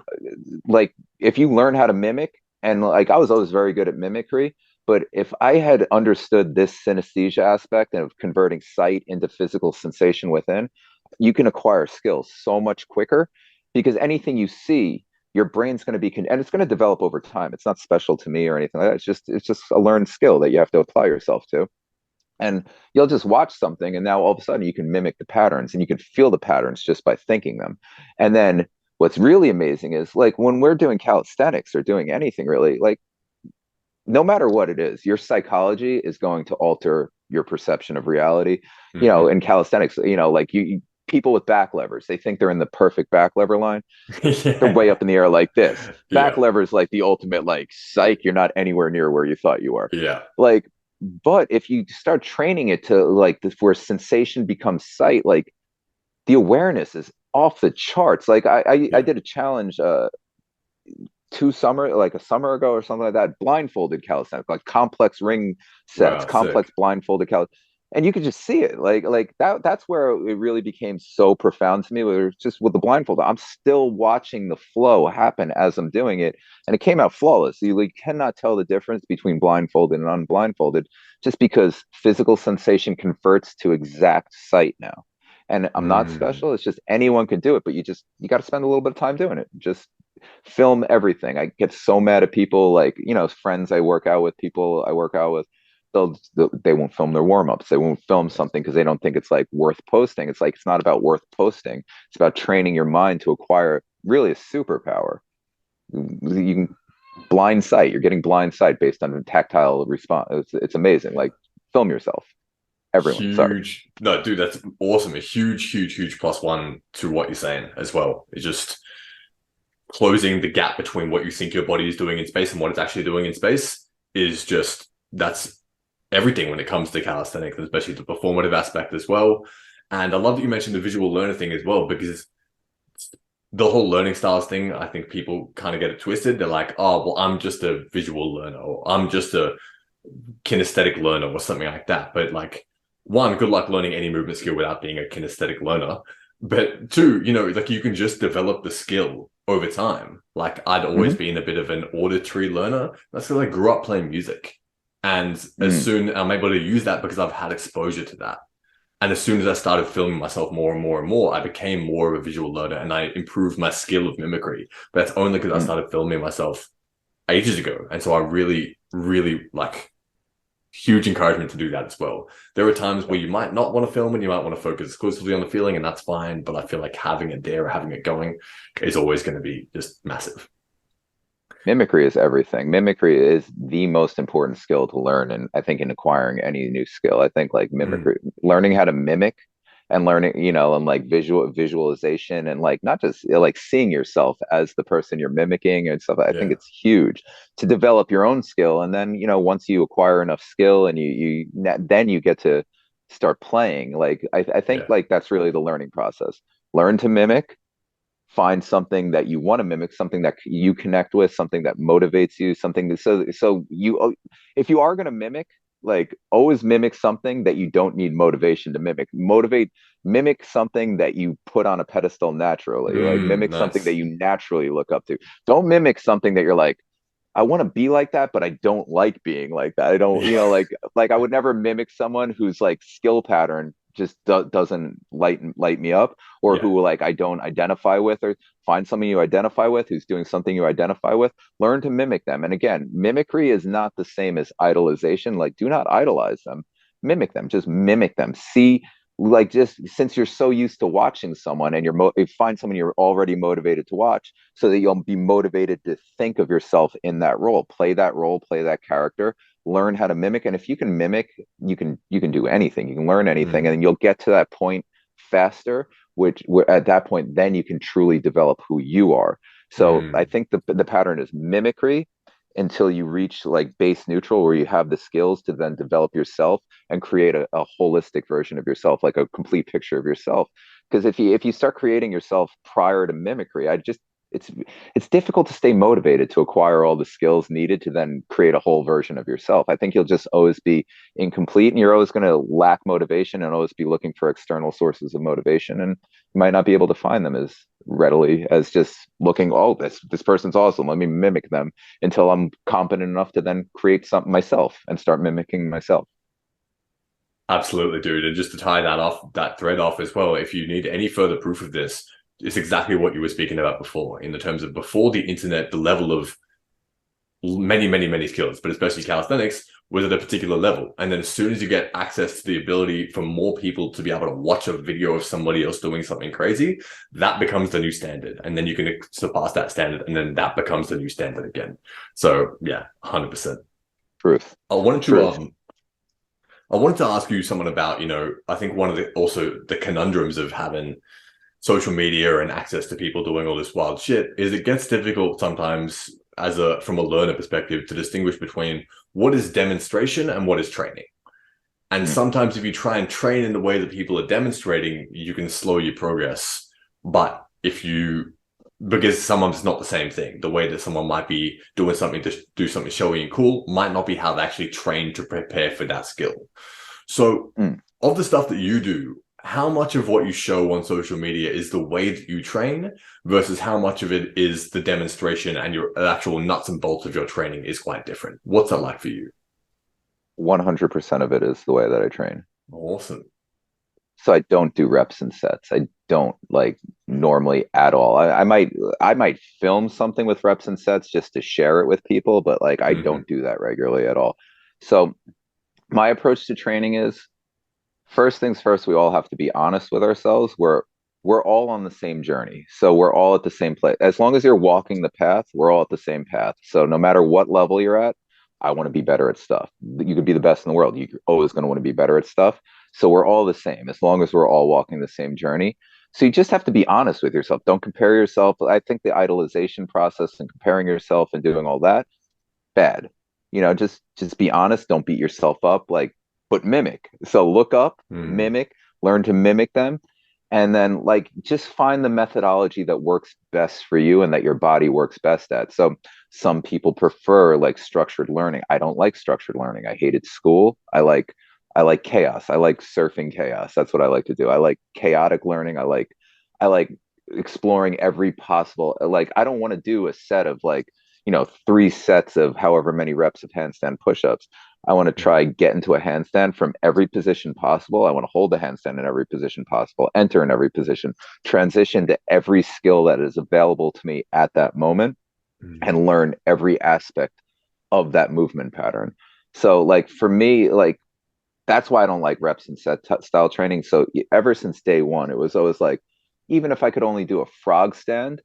like, if you learn how to mimic, and like I was always very good at mimicry, but if I had understood this synesthesia aspect of converting sight into physical sensation within, you can acquire skills so much quicker, because anything you see, your brain's going to be and it's going to develop over time. It's not special to me or anything like that. It's just a learned skill that you have to apply yourself to. And you'll just watch something, and now all of a sudden you can mimic the patterns, and you can feel the patterns just by thinking them. And then what's really amazing is, like, when we're doing calisthenics or doing anything really, like, no matter what it is, your psychology is going to alter your perception of reality. Hmm. In calisthenics, like people with back levers, they think they're in the perfect back lever line. They're way Yeah. up in the air like this. Back Yeah. lever is like the ultimate, like, psych, you're not anywhere near where you thought you were. Yeah. Like, but if you start training it to like this, where sensation becomes sight, like the awareness is off the charts. Like I Yeah. did a challenge like a summer ago or something like that, blindfolded calisthenics, like complex ring sets, Wow, complex sick. blindfolded and you could just see it like that's where it really became so profound to me, where it's just with the blindfold I'm still watching the flow happen as I'm doing it, and it came out flawless. You like, cannot tell the difference between blindfolded and unblindfolded, just because physical sensation converts to exact sight now. And I'm not Mm, special, it's just anyone can do it, but you got to spend a little bit of time doing it. Just film everything. I get so mad at people, like, friends I work out with, people I work out with, they won't film their warm-ups. They won't film something because they don't think it's like worth posting. It's like, it's not about worth posting. It's about training your mind to acquire really a superpower. You can blind sight. You're getting blind sight based on a tactile response. It's amazing. Like, film yourself. Everyone. Sorry. huge. No, dude, that's awesome. A huge, huge, huge plus one to what you're saying as well. It's just closing the gap between what you think your body is doing in space and what it's actually doing in space is just, that's everything when it comes to calisthenics, especially the performative aspect as well. And I love that you mentioned the visual learner thing as well, because the whole learning styles thing, I think people kind of get it twisted. They're like, oh, well, I'm just a visual learner, or I'm just a kinesthetic learner, or something like that. But like, one, good luck learning any movement skill without being a kinesthetic learner. But two, like you can just develop the skill over time. Like I'd always Mm-hmm. been a bit of an auditory learner. That's because I grew up playing music. And as Mm, soon I'm able to use that because I've had exposure to that. And as soon as I started filming myself more and more and more, I became more of a visual learner and I improved my skill of mimicry. But that's only because I mm. started filming myself ages ago. And so I really, really like huge encouragement to do that as well. There are times where you might not want to film and you might want to focus exclusively on the feeling, and that's fine. But I feel like having it there or having it going is always going to be just massive. Mimicry is everything. Mimicry is the most important skill to learn, and I think in acquiring any new skill, I think like Mm, mimicry, learning how to mimic and learning, and like visualization, and like not just like seeing yourself as the person you're mimicking and stuff. I think yeah. it's huge to develop your own skill, and then once you acquire enough skill and then you get to start playing. Like I think Yeah. like that's really the learning process. Learn to mimic, find something that you want to mimic, something that you connect with, something that motivates you, something so you, if you are going to mimic, like always mimic something that you don't need motivation to mimic something that you put on a pedestal naturally, like mimic something that Nice. you naturally look up to. Don't mimic something that you're like, I want to be like that, but I don't like being like that. I don't, Yeah. like I would never mimic someone whose like skill pattern just doesn't light me up, or Yeah. who like I don't identify with, or find someone you identify with who's doing something you identify with. Learn to mimic them. And again, mimicry is not the same as idolization. Like, do not idolize them. Mimic them. Just mimic them. See, like, just since you're so used to watching someone, and you find someone you're already motivated to watch, so that you'll be motivated to think of yourself in that role, play that character, learn how to mimic. And if you can mimic, you can do anything, you can learn anything, Mm, and you'll get to that point faster, which at that point then you can truly develop who you are. So I mm, think the pattern is mimicry until you reach like base neutral, where you have the skills to then develop yourself and create a holistic version of yourself, like a complete picture of yourself. Because if you start creating yourself prior to mimicry, it's it's difficult to stay motivated to acquire all the skills needed to then create a whole version of yourself. I think you'll just always be incomplete, and you're always going to lack motivation and always be looking for external sources of motivation, and you might not be able to find them as readily as just looking, oh, this person's awesome, let me mimic them, until I'm competent enough to then create something myself and start mimicking myself. absolutely, dude. And just to tie that thread off as well, if you need any further proof of this, it's exactly what you were speaking about before, in the terms of before the internet, the level of many, many, many skills, but especially calisthenics, was at a particular level. And then as soon as you get access to the ability for more people to be able to watch a video of somebody else doing something crazy, that becomes the new standard. And then you can surpass that standard, and then that becomes the new standard again. So yeah, 100%. Truth. I wanted to Truth. um I wanted to ask you something about, I think one of the conundrums of having social media and access to people doing all this wild shit is it gets difficult sometimes from a learner perspective to distinguish between what is demonstration and what is training. And Mm. sometimes if you try and train in the way that people are demonstrating, you can slow your progress. But if you because sometimes it's not the same thing. The way that someone might be doing something to do something showy and cool might not be how they actually train to prepare for that skill. So, Mm. of the stuff that you do, how much of what you show on social media is the way that you train versus how much of it is the demonstration and your actual nuts and bolts of your training is quite different? What's that like for you? 100% of it is the way that I train. Awesome. So I don't do reps and sets. I don't like normally at all. I might film something with reps and sets just to share it with people, but like I Hmm. don't do that regularly at all. So my approach to training is first things first, we all have to be honest with ourselves. We're all on the same journey. So we're all at the same place. As long as you're walking the path, we're all at the same path. So no matter what level you're at, I want to be better at stuff. You could be the best in the world. You're always going to want to be better at stuff. So we're all the same as long as we're all walking the same journey. So you just have to be honest with yourself. Don't compare yourself. I think the idolization process and comparing yourself and doing all that, bad. Just be honest, don't beat yourself up, like, but mimic. So look up, Mm. mimic, learn to mimic them, and then like just find the methodology that works best for you and that your body works best at. So some people prefer like structured learning. I don't like structured learning. I hated school. I like chaos. I like surfing chaos. That's what I like to do. I like chaotic learning. I like exploring every possible, like I don't want to do a set of like 3 sets of however many reps of handstand push-ups. I want to try Mm. get into a handstand from every position possible. I want to hold the handstand in every position possible, enter in every position, transition to every skill that is available to me at that moment, Mm. and learn every aspect of that movement pattern. So like for me, like that's why I don't like reps and set style training. So ever since day one, it was always like, even if I could only do a frog stand,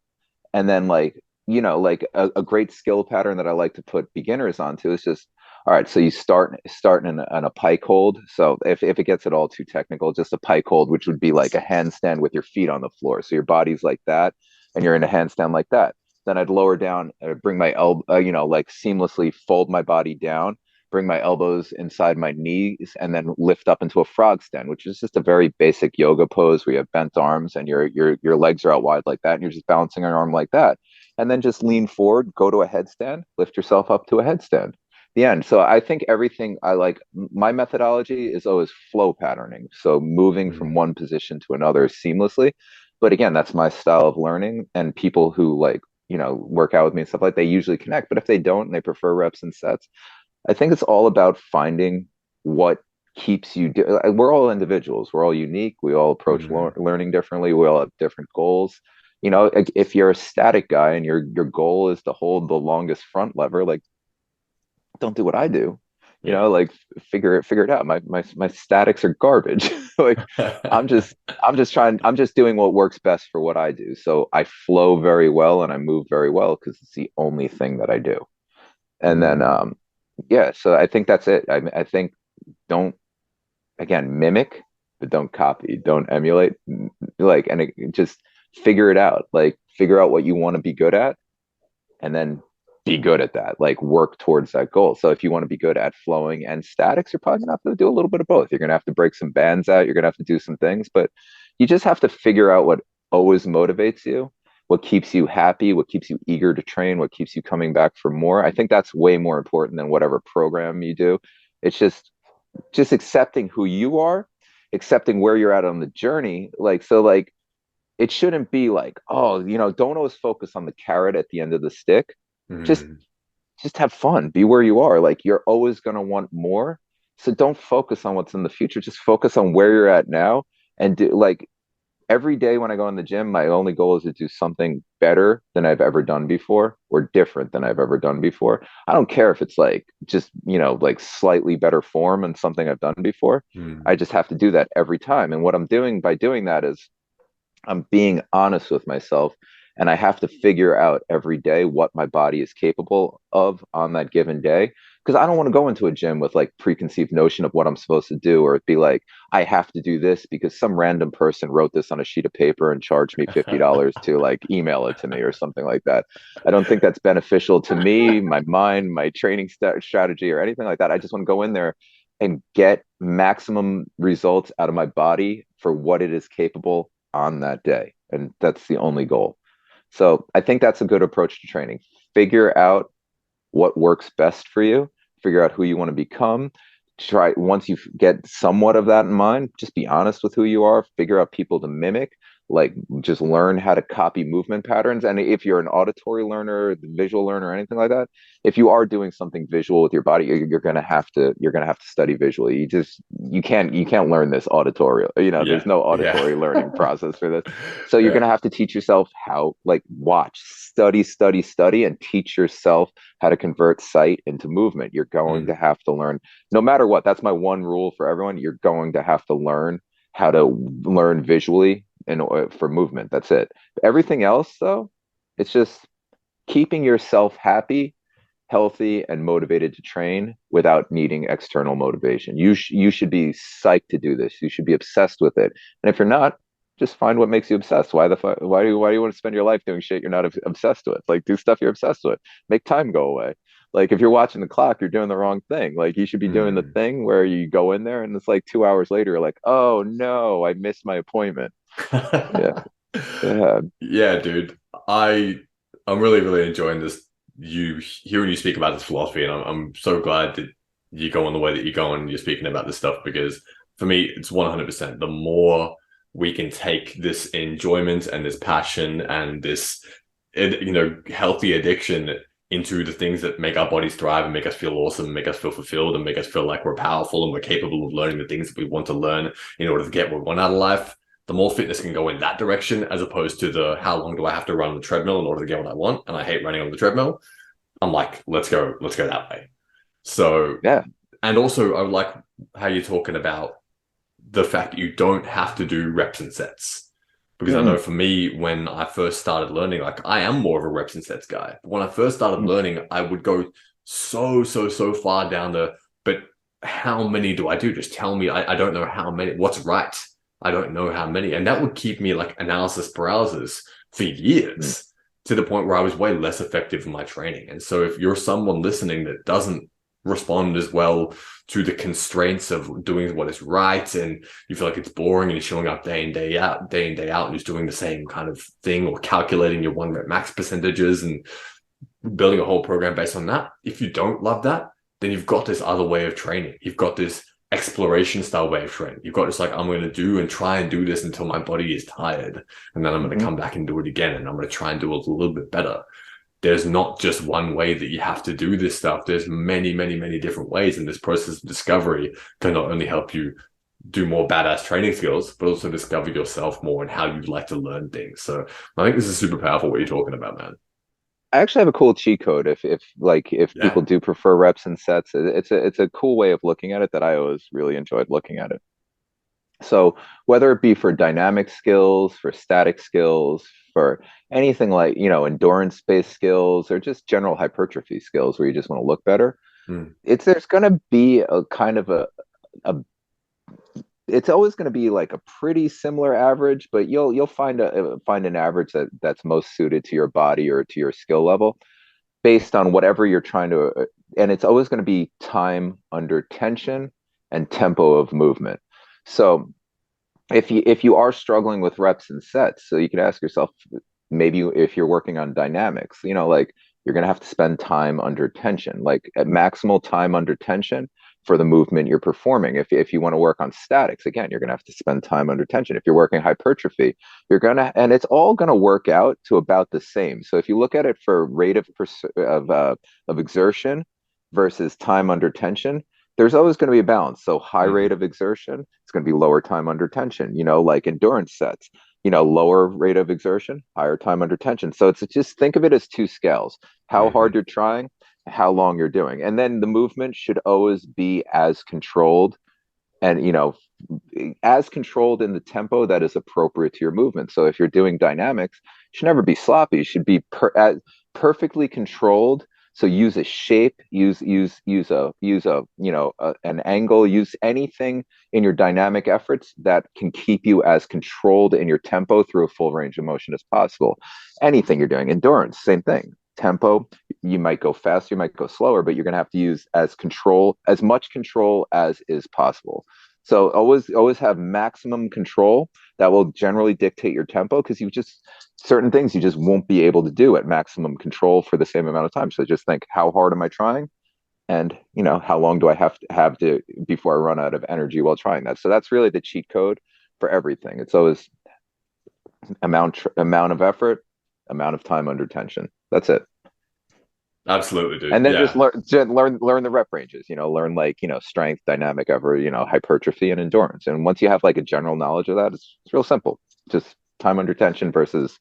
and then like like a great skill pattern that I like to put beginners onto is just, all right, so you start in a pike hold. So if it gets at all too technical, just a pike hold, which would be like a handstand with your feet on the floor, so your body's like that and you're in a handstand like that. Then I'd lower down, bring my elbow, like seamlessly fold my body down, bring my elbows inside my knees, and then lift up into a frog stand, which is just a very basic yoga pose where you have bent arms and your legs are out wide like that, and you're just balancing your arm like that. And then just lean forward, go to a headstand, lift yourself up to a headstand. The end. So I think everything I like, my methodology is always flow patterning. So moving from Mm. one position to another seamlessly. But again, that's my style of learning. And people who like, work out with me and stuff like they usually connect. But if they don't and they prefer reps and sets, I think it's all about finding what keeps you. We're all individuals. We're all unique. We all approach Mm. learning differently. We all have different goals. If you're a static guy and your goal is to hold the longest front lever, like don't do what I do. Yeah. Like figure it out. My statics are garbage. Like I'm just I'm just doing what works best for what I do. So I flow very well and I move very well because it's the only thing that I do. And then Mm. yeah, so I think that's it. I think don't, again, mimic, but don't copy, don't emulate. Like, and just figure it out. Like, figure out what you want to be good at, and then be good at that. Like, work towards that goal. So, if you want to be good at flowing and statics, you're probably gonna have to do a little bit of both. You're gonna have to break some bands out. You're gonna have to do some things, but you just have to figure out what always motivates you. What keeps you happy, what keeps you eager to train, what keeps you coming back for more. I think that's way more important than whatever program you do. It's just accepting who you are, accepting where you're at on the journey. Like, so like it shouldn't be like, oh, don't always focus on the carrot at the end of the stick. Just Mm. just have fun. Be where you are. Like you're always gonna want more. So don't focus on what's in the future. Just focus on where you're at now and do like every day when I go in the gym, my only goal is to do something better than I've ever done before or different than I've ever done before. I don't care if it's like just, like slightly better form and something I've done before. I Mm. just have to do that every time. And what I'm doing by doing that is I'm being honest with myself, and I have to figure out every day what my body is capable of on that given day. Because I don't want to go into a gym with like preconceived notion of what I'm supposed to do, or it be like I have to do this because some random person wrote this on a sheet of paper and charged me $50 to like email it to me or something like that. I don't think that's beneficial to me, my mind, my training strategy, or anything like that. I just want to go in there and get maximum results out of my body for what it is capable on that day. And that's the only goal. So I think that's a good approach to training. Figure out what works best for you, figure out who you want to become. Try once you get somewhat of that in mind, just be honest with who you are, figure out people to mimic, like just learn how to copy movement patterns. And if you're an auditory learner, visual learner, anything like that, if you are doing something visual with your body, you're gonna have to study visually. You can't learn this auditory. There's Yeah, no yeah. auditory learning process for this. So you're Yeah. gonna have to teach yourself how, like, watch, study, study, study, and teach yourself how to convert sight into movement. You're going to Mm. have to learn, no matter what. That's my one rule for everyone. You're going to have to learn how to learn visually and for movement. That's it. Everything else, though, it's just keeping yourself happy, healthy, and motivated to train without needing external motivation. You should be psyched to do this. You should be obsessed with it. And if you're not, just find what makes you obsessed. Why do you want to spend your life doing shit you're not obsessed with? Like, do stuff you're obsessed with. Make time go away. Like, if you're watching the clock, you're doing the wrong thing. Like, you should be doing the Mm. thing where you go in there and it's like 2 hours later, you're like, oh no, I missed my appointment. Yeah. Yeah. Yeah, dude. I I'm really, really enjoying this you hearing you speak about this philosophy, and I'm so glad that you go on the way that you go and you're speaking about this stuff because for me it's 100%. The more we can take this enjoyment and this passion and this healthy addiction into the things that make our bodies thrive and make us feel awesome, make us feel fulfilled, and make us feel like we're powerful and we're capable of learning the things that we want to learn in order to get what we want out of life, the more fitness can go in that direction as opposed to the how long do I have to run on the treadmill in order to get what I want. And I hate running on the treadmill. I'm like, let's go that way. So, Yeah. and also I like how you're talking about the fact that you don't have to do reps and sets. Because I know Mm-mm. for me, when I first started learning, like I am more of a reps and sets guy. But when I first started learning, I would go so far down but how many do I do? Just tell me. I don't know how many, what's right. I don't know how many. And that would keep me like analysis paralysis for Mm-mm. years to the point where I was way less effective in my training. And so if you're someone listening that doesn't respond as well to the constraints of doing what is right and you feel like it's boring and you're showing up day in, day out, and just doing the same kind of thing or calculating your 1 rep max percentages and building a whole program based on that. If you don't love that, then you've got this other way of training. You've got this exploration style way of training. You've got this like, I'm going to do and try and do this until my body is tired. And then I'm going to Mm-hmm. come back and do it again. And I'm going to try and do it a little bit better. There's not just one way that you have to do this stuff. There's many different ways. And this process of discovery can not only help you do more badass training skills, but also discover yourself more and how you like to learn things. So I think this is super powerful what you're talking about, man. I actually have a cool cheat code if Yeah. people do prefer reps and sets. It's a cool way of looking at it that I always really enjoyed looking at it. So whether it be for dynamic skills, for static skills, for anything like, endurance-based skills or just general hypertrophy skills where you just want to look better, Mm. there's going to be a kind of a it's always going to be like a pretty similar average, but you'll find an average that's most suited to your body or to your skill level based on whatever you're trying to, and it's always going to be time under tension and tempo of movement. So if you are struggling with reps and sets, so you can ask yourself, maybe if you're working on dynamics, like you're going to have to spend time under tension, like at maximal time under tension for the movement you're performing. If you want to work on statics, again, you're going to have to spend time under tension. If you're working hypertrophy, and it's all going to work out to about the same. So if you look at it for rate of exertion versus time under tension, there's always going to be a balance. So high rate Mm. of exertion, it's going to be lower time under tension, like endurance sets, lower rate of exertion, higher time under tension. So it's just think of it as two scales, how hard Mm-hmm. you're trying, how long you're doing. And then the movement should always be as controlled and, as controlled in the tempo that is appropriate to your movement. So if you're doing dynamics, it should never be sloppy. It should be perfectly controlled. So use a shape, an angle, use anything in your dynamic efforts that can keep you as controlled in your tempo through a full range of motion as possible. Anything you're doing, endurance, same thing. Tempo, you might go faster, you might go slower, but you're going to have to use as much control as is possible. So always have maximum control. That will generally dictate your tempo, because you just certain things you just won't be able to do at maximum control for the same amount of time. So just think, how hard am I trying? And how long do I have to before I run out of energy while trying that? So that's really the cheat code for everything. It's always amount of effort, amount of time under tension. That's it. Absolutely, dude. And then just Yeah. learn the rep ranges. Learn, like, strength, dynamic effort, hypertrophy, and endurance. And once you have like a general knowledge of that, it's real simple. Just time under tension versus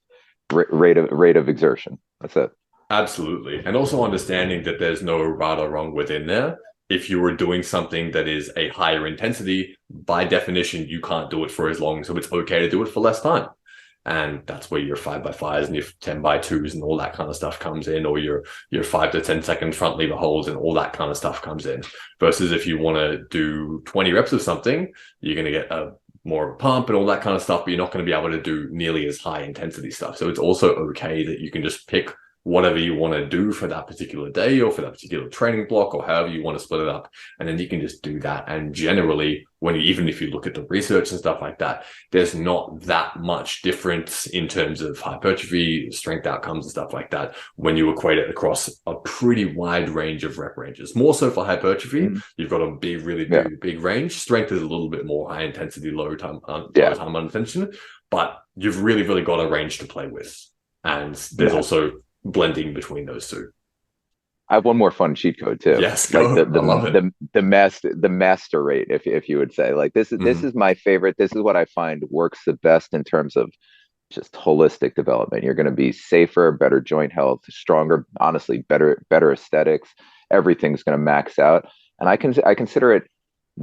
rate of exertion. That's it. Absolutely. And also understanding that there's no right or wrong within there. If you were doing something that is a higher intensity, by definition, you can't do it for as long. So it's okay to do it for less time. And that's where your 5x5s and your 10x2s and all that kind of stuff comes in, or your 5 to 10 second front lever holds and all that kind of stuff comes in. Versus if you want to do 20 reps of something, you're going to get a more of a pump and all that kind of stuff, but you're not going to be able to do nearly as high intensity stuff. So it's also okay that you can just pick whatever you want to do for that particular day or for that particular training block or however you want to split it up. And then you can just do that. And generally, even if you look at the research and stuff like that, there's not that much difference in terms of hypertrophy, strength outcomes and stuff like that when you equate it across a pretty wide range of rep ranges. More so for hypertrophy, you've got a really big range. Strength is a little bit more high intensity, low time under tension, but you've really got a range to play with. And there's also blending between those two. I have one more fun cheat code too. Yes, like the master rate, if you would say. Like, this is my favorite. This is what I find works the best in terms of just holistic development. You're going to be safer, better joint health, stronger, honestly, better aesthetics. Everything's going to max out, and I consider it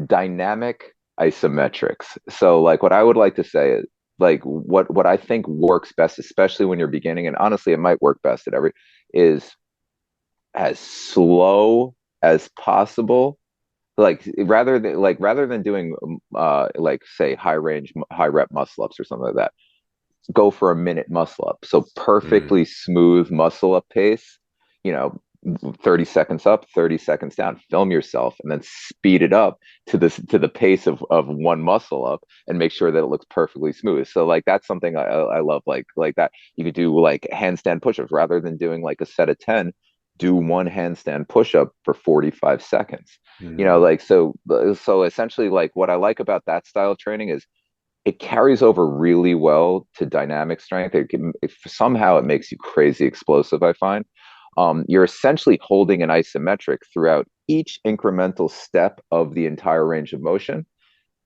dynamic isometrics. So, like, what I would like to say is, like, what I think works best, especially when you're beginning, and honestly, it might work best at is as slow as possible. Like, rather than doing like, say, high range, high rep muscle ups or something like that, go for a minute muscle up. So perfectly smooth muscle up pace, you know, 30 seconds up, 30 seconds down. Film yourself and then speed it up to the pace of one muscle up, and make sure that it looks perfectly smooth. So, like, that's something I love. Like that, you could do like handstand push-ups rather than doing like a set of 10. Do one handstand push-up for 45 seconds. Like, so essentially, like, what I like about that style of training is it carries over really well to dynamic strength. If somehow it makes you crazy explosive, I find. You're essentially holding an isometric throughout each incremental step of the entire range of motion.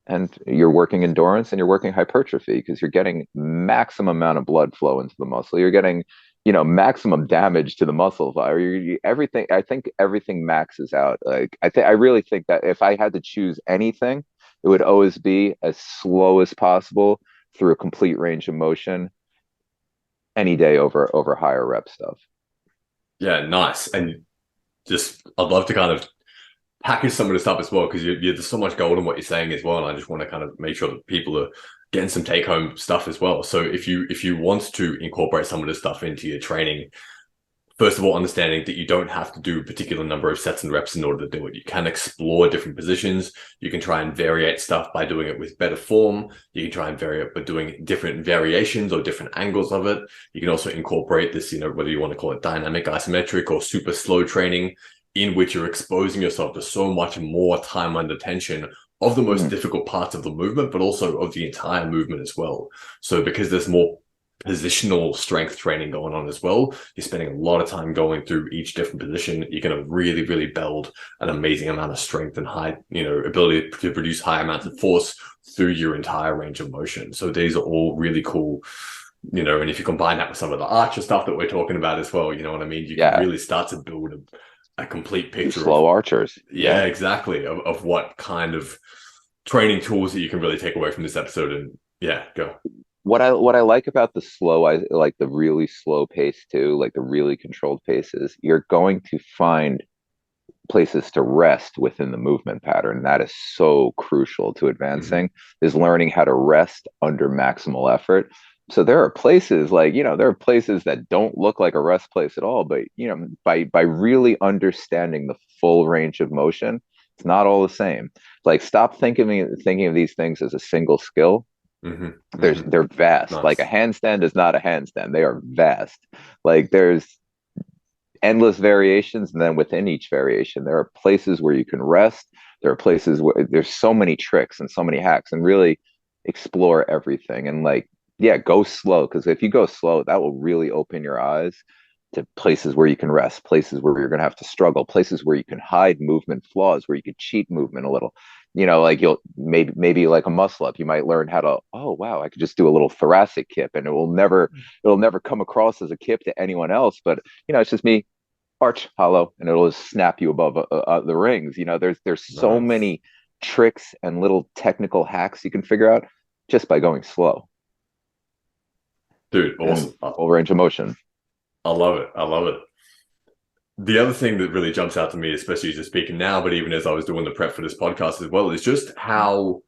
And you're working endurance and you're working hypertrophy, because you're getting maximum amount of blood flow into the muscle. You're getting, maximum damage to the muscle fiber. Everything. I think everything maxes out. Like, I really think that if I had to choose anything, it would always be as slow as possible through a complete range of motion any day over higher rep stuff. Yeah, nice. And just, I'd love to kind of package some of this up as well, because there's so much gold in what you're saying as well. And I just want to kind of make sure that people are getting some take home stuff as well. So if you want to incorporate some of this stuff into your training, first of all, understanding that you don't have to do a particular number of sets and reps in order to do it. You can explore different positions. You can try and variate stuff by doing it with better form. You can try and vary it by doing different variations or different angles of it. You can also incorporate this, whether you want to call it dynamic isometric or super slow training, in which you're exposing yourself to so much more time under tension of the most difficult parts of the movement, but also of the entire movement as well. So because there's more positional strength training going on as well, you're spending a lot of time going through each different position. You're going to really build an amazing amount of strength and high, ability to produce high amounts of force through your entire range of motion. So these are all really cool, and if you combine that with some of the archer stuff that we're talking about as well, you know what I mean? You can really start to build a complete picture. Slow archers. Yeah, exactly. Of what kind of training tools that you can really take away from this episode. And yeah, go. What I like about the I like the really slow pace too, like the really controlled paces. You're going to find places to rest within the movement pattern. That is so crucial to advancing, is learning how to rest under maximal effort. So there are places that don't look like a rest place at all, but by really understanding the full range of motion, It's not all the same. Like stop thinking of these things as a single skill. Hmm. Hmm. They're vast. Like a Nice. handstand is not a handstand. They are vast. Like there's endless variations, and then within each variation, there are places where you can rest. There are places where there's so many tricks and so many hacks, and really explore everything. And like, yeah, go slow, because if you go slow, that will really open your eyes to places where you can rest, places where you're going to have to struggle, places where you can hide movement flaws, where you could cheat movement a little. Like you'll maybe like a muscle up, you might learn how to, oh wow, I could just do a little thoracic kip, and it'll never come across as a kip to anyone else, but it's just me arch hollow, and it'll just snap you above the rings. There's so Nice. many tricks and little technical hacks you can figure out just by going slow Dude, and awesome. full range of motion. I love it. I love it. The other thing that really jumps out to me, especially as you're speaking now, but even as I was doing the prep for this podcast as well, is just how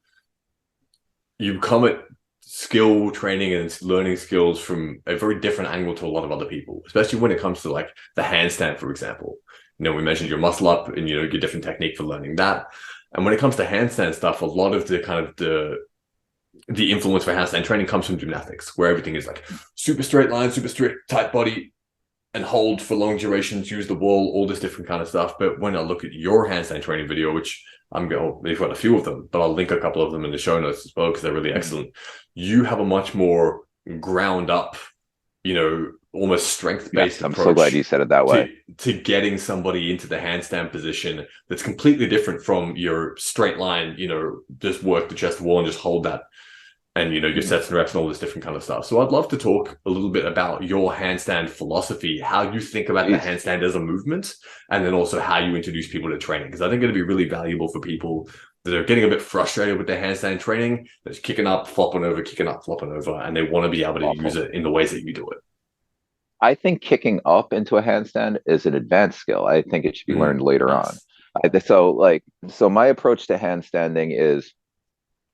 you come at skill training and learning skills from a very different angle to a lot of other people, especially when it comes to like the handstand, for example. We mentioned your muscle up and your different technique for learning that. And when it comes to handstand stuff, a lot of the kind of the influence for handstand training comes from gymnastics, where everything is like super straight line, super strict, tight body, and hold for long durations, use the wall, all this different kind of stuff. But when I look at your handstand training video, which they've got a few of them, but I'll link a couple of them in the show notes as well because they're really excellent. You have a much more ground up, almost strength based Yes, I'm so glad approach you said it that to way. getting somebody into the handstand position that's completely different from your straight line, just work the chest wall and just hold that and your Mhm. sets and reps and all this different kind of stuff. So I'd love to talk a little bit about your handstand philosophy, how you think about the Jeez. handstand as a movement, and then also how you introduce people to training. Because I think it'd be really valuable for people that are getting a bit frustrated with their handstand training, that's kicking up, flopping over, kicking up, flopping over, and they want to be able to use Awful. it in the ways that you do it. I think kicking up into a handstand is an advanced skill. I think it should be learned later on. Nice. So my approach to handstanding is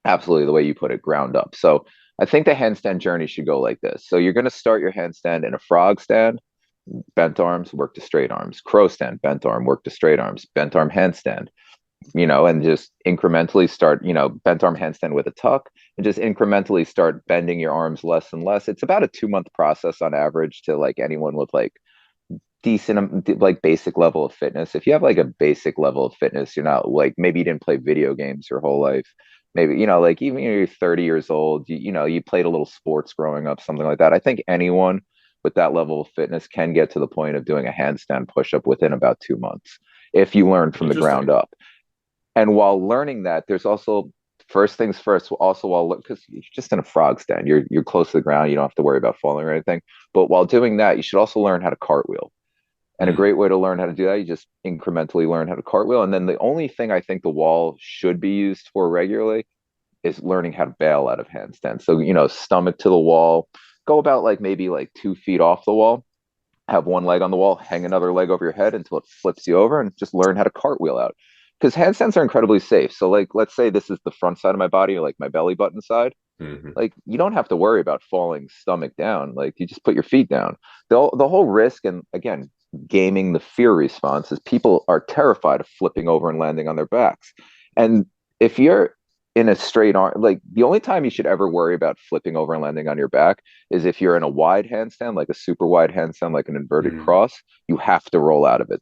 absolutely the way you put it, ground up. So I think the handstand journey should go like this. So you're going to start your handstand in a frog stand, bent arms, work to straight arms, crow stand, bent arm, work to straight arms, bent arm handstand, and just incrementally start, bent arm handstand with a tuck, and just incrementally start bending your arms less and less. It's about a 2 month process on average to like anyone with like decent like basic level of fitness. If you have like a basic level of fitness, you're not like, maybe you didn't play video games your whole life, maybe like even you're 30 years old, you played a little sports growing up, something like that. I think anyone with that level of fitness can get to the point of doing a handstand push-up within about 2 months if you learn from the ground Interesting. up. And while learning that, there's also, first things first, also, while, because you're just in a frog stand, you're close to the ground, you don't have to worry about falling or anything. But while doing that, you should also learn how to cartwheel. And a Mm. great way to learn how to do that, you just incrementally learn how to cartwheel. And then the only thing I think the wall should be used for regularly is learning how to bail out of handstand. So, stomach to the wall, go about like maybe like 2 feet off the wall, have one leg on the wall, hang another leg over your head until it flips you over, and just learn how to cartwheel out. Because handstands are incredibly safe. So, like, let's say this is the front side of my body, or like my belly button side. Hmm. Like, you don't have to worry about falling stomach down. Like, you just put your feet down. The whole risk, and again, gaming the fear response, is people are terrified of flipping over and landing on their backs. And if you're in a straight arm, like the only time you should ever worry about flipping over and landing on your back is if you're in a wide handstand, like a super wide handstand, like an inverted Mm. cross. You have to roll out of it.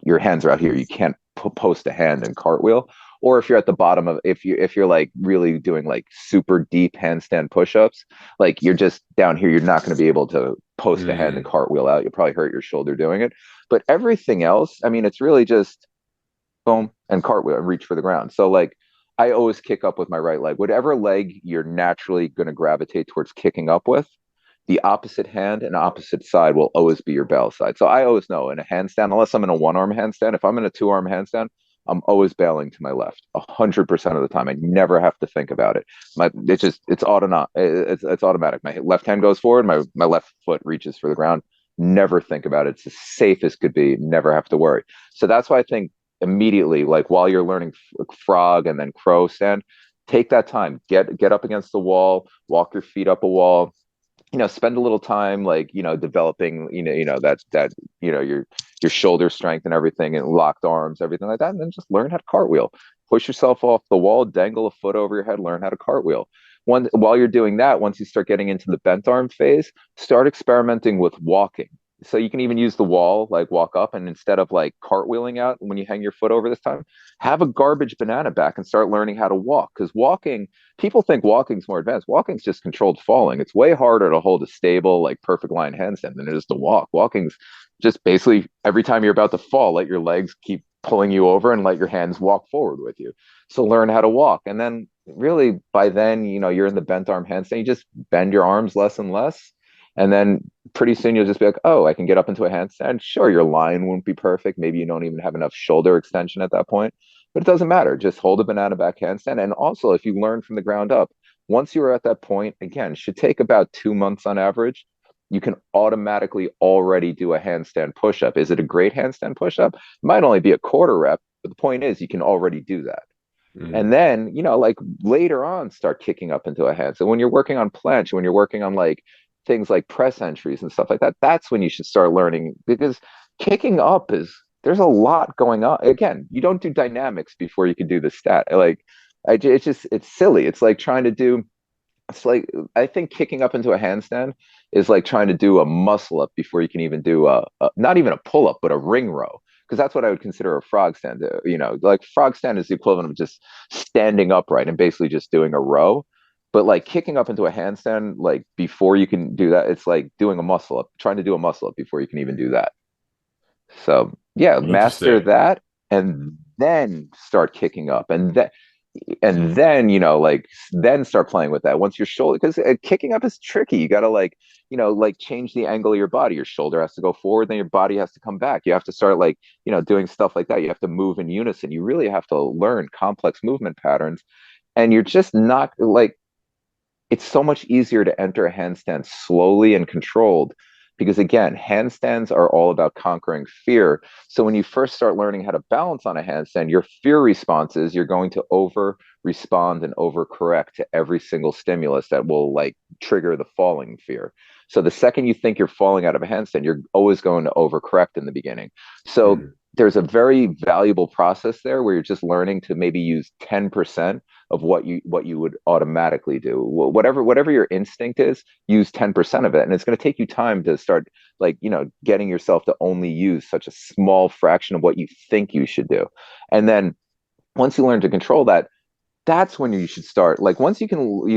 Your hands are out here. You can't post a hand and cartwheel. Or if you're at the bottom of, if you're like really doing like super deep handstand push-ups, like you're just down here, you're not going to be able to post a hand and Mm. cartwheel out. You'll probably hurt your shoulder doing it. But everything else, I mean, it's really just boom and cartwheel and reach for the ground. So like, I always kick up with my right leg. Whatever leg you're naturally going to gravitate towards kicking up with, the opposite hand and opposite side will always be your bail side. So I always know in a handstand, unless I'm in a one arm handstand, if I'm in a two arm handstand, I'm always bailing to my left 100% of the time. I never have to think about it. It's automatic. It's automatic. My left hand goes forward. My left foot reaches for the ground. Never think about it. It's as safe as could be. Never have to worry. So that's why I think immediately, like while you're learning frog and then crow stand, take that time. Get up against the wall. Walk your feet up a wall, spend a little time like developing, that your your shoulder strength and everything, and locked arms, everything like that. And then just learn how to cartwheel. Push yourself off the wall, dangle a foot over your head, learn how to cartwheel. While you're doing that, once you start getting into the bent arm phase, start experimenting with walking. So you can even use the wall, like walk up, and instead of like cartwheeling out when you hang your foot over this time, have a garbage banana back and start learning how to walk. Because walking, people think walking's more advanced. Walking's just controlled falling. It's way harder to hold a stable, like perfect line handstand than it is to walk. Walking's just basically every time you're about to fall, let your legs keep pulling you over and let your hands walk forward with you. So learn how to walk. And then really by then, you're in the bent arm handstand. You just bend your arms less and less. And then pretty soon you'll just be like, oh, I can get up into a handstand. Sure, your line won't be perfect. Maybe you don't even have enough shoulder extension at that point, but it doesn't matter. Just hold a banana back handstand. And also, if you learn from the ground up, once you are at that point, again, should take about 2 months on average, you can automatically already do a handstand push-up. Is it a great handstand push-up? It might only be a quarter rep, but the point is you can already do that. And then, like later on, start kicking up into a handstand. So when you're working on planche, when you're working on like things like press entries and stuff like that, that's when you should start learning, because kicking up there's a lot going on. Again, you don't do dynamics before you can do the stat. Like, it's silly. It's like, I think kicking up into a handstand is like trying to do a muscle up before you can even do not even a pull up, but a ring row. Because that's what I would consider a frog stand. Like frog stand is the equivalent of just standing upright and basically just doing a row. But like kicking up into a handstand, like before you can do that, it's like doing a muscle up, trying to do a muscle up before you can even do that. So yeah, master Interesting. that, and then start kicking up, and then like then start playing with that once your shoulder, because kicking up is tricky. You got to like change the angle of your body. Your shoulder has to go forward, then your body has to come back. You have to start like doing stuff like that. You have to move in unison. You really have to learn complex movement patterns, and you're just not like, it's so much easier to enter a handstand slowly and controlled, because again, handstands are all about conquering fear. So when you first start learning how to balance on a handstand, your fear responses, you're going to over respond and overcorrect to every single stimulus that will like trigger the falling fear. So the second you think you're falling out of a handstand, you're always going to overcorrect in the beginning. So there's a very valuable process there where you're just learning to maybe use 10% of what you would automatically do. Whatever your instinct is, use 10% of it. And it's going to take you time to start like, getting yourself to only use such a small fraction of what you think you should do. And then once you learn to control that, that's when you should start. Like once you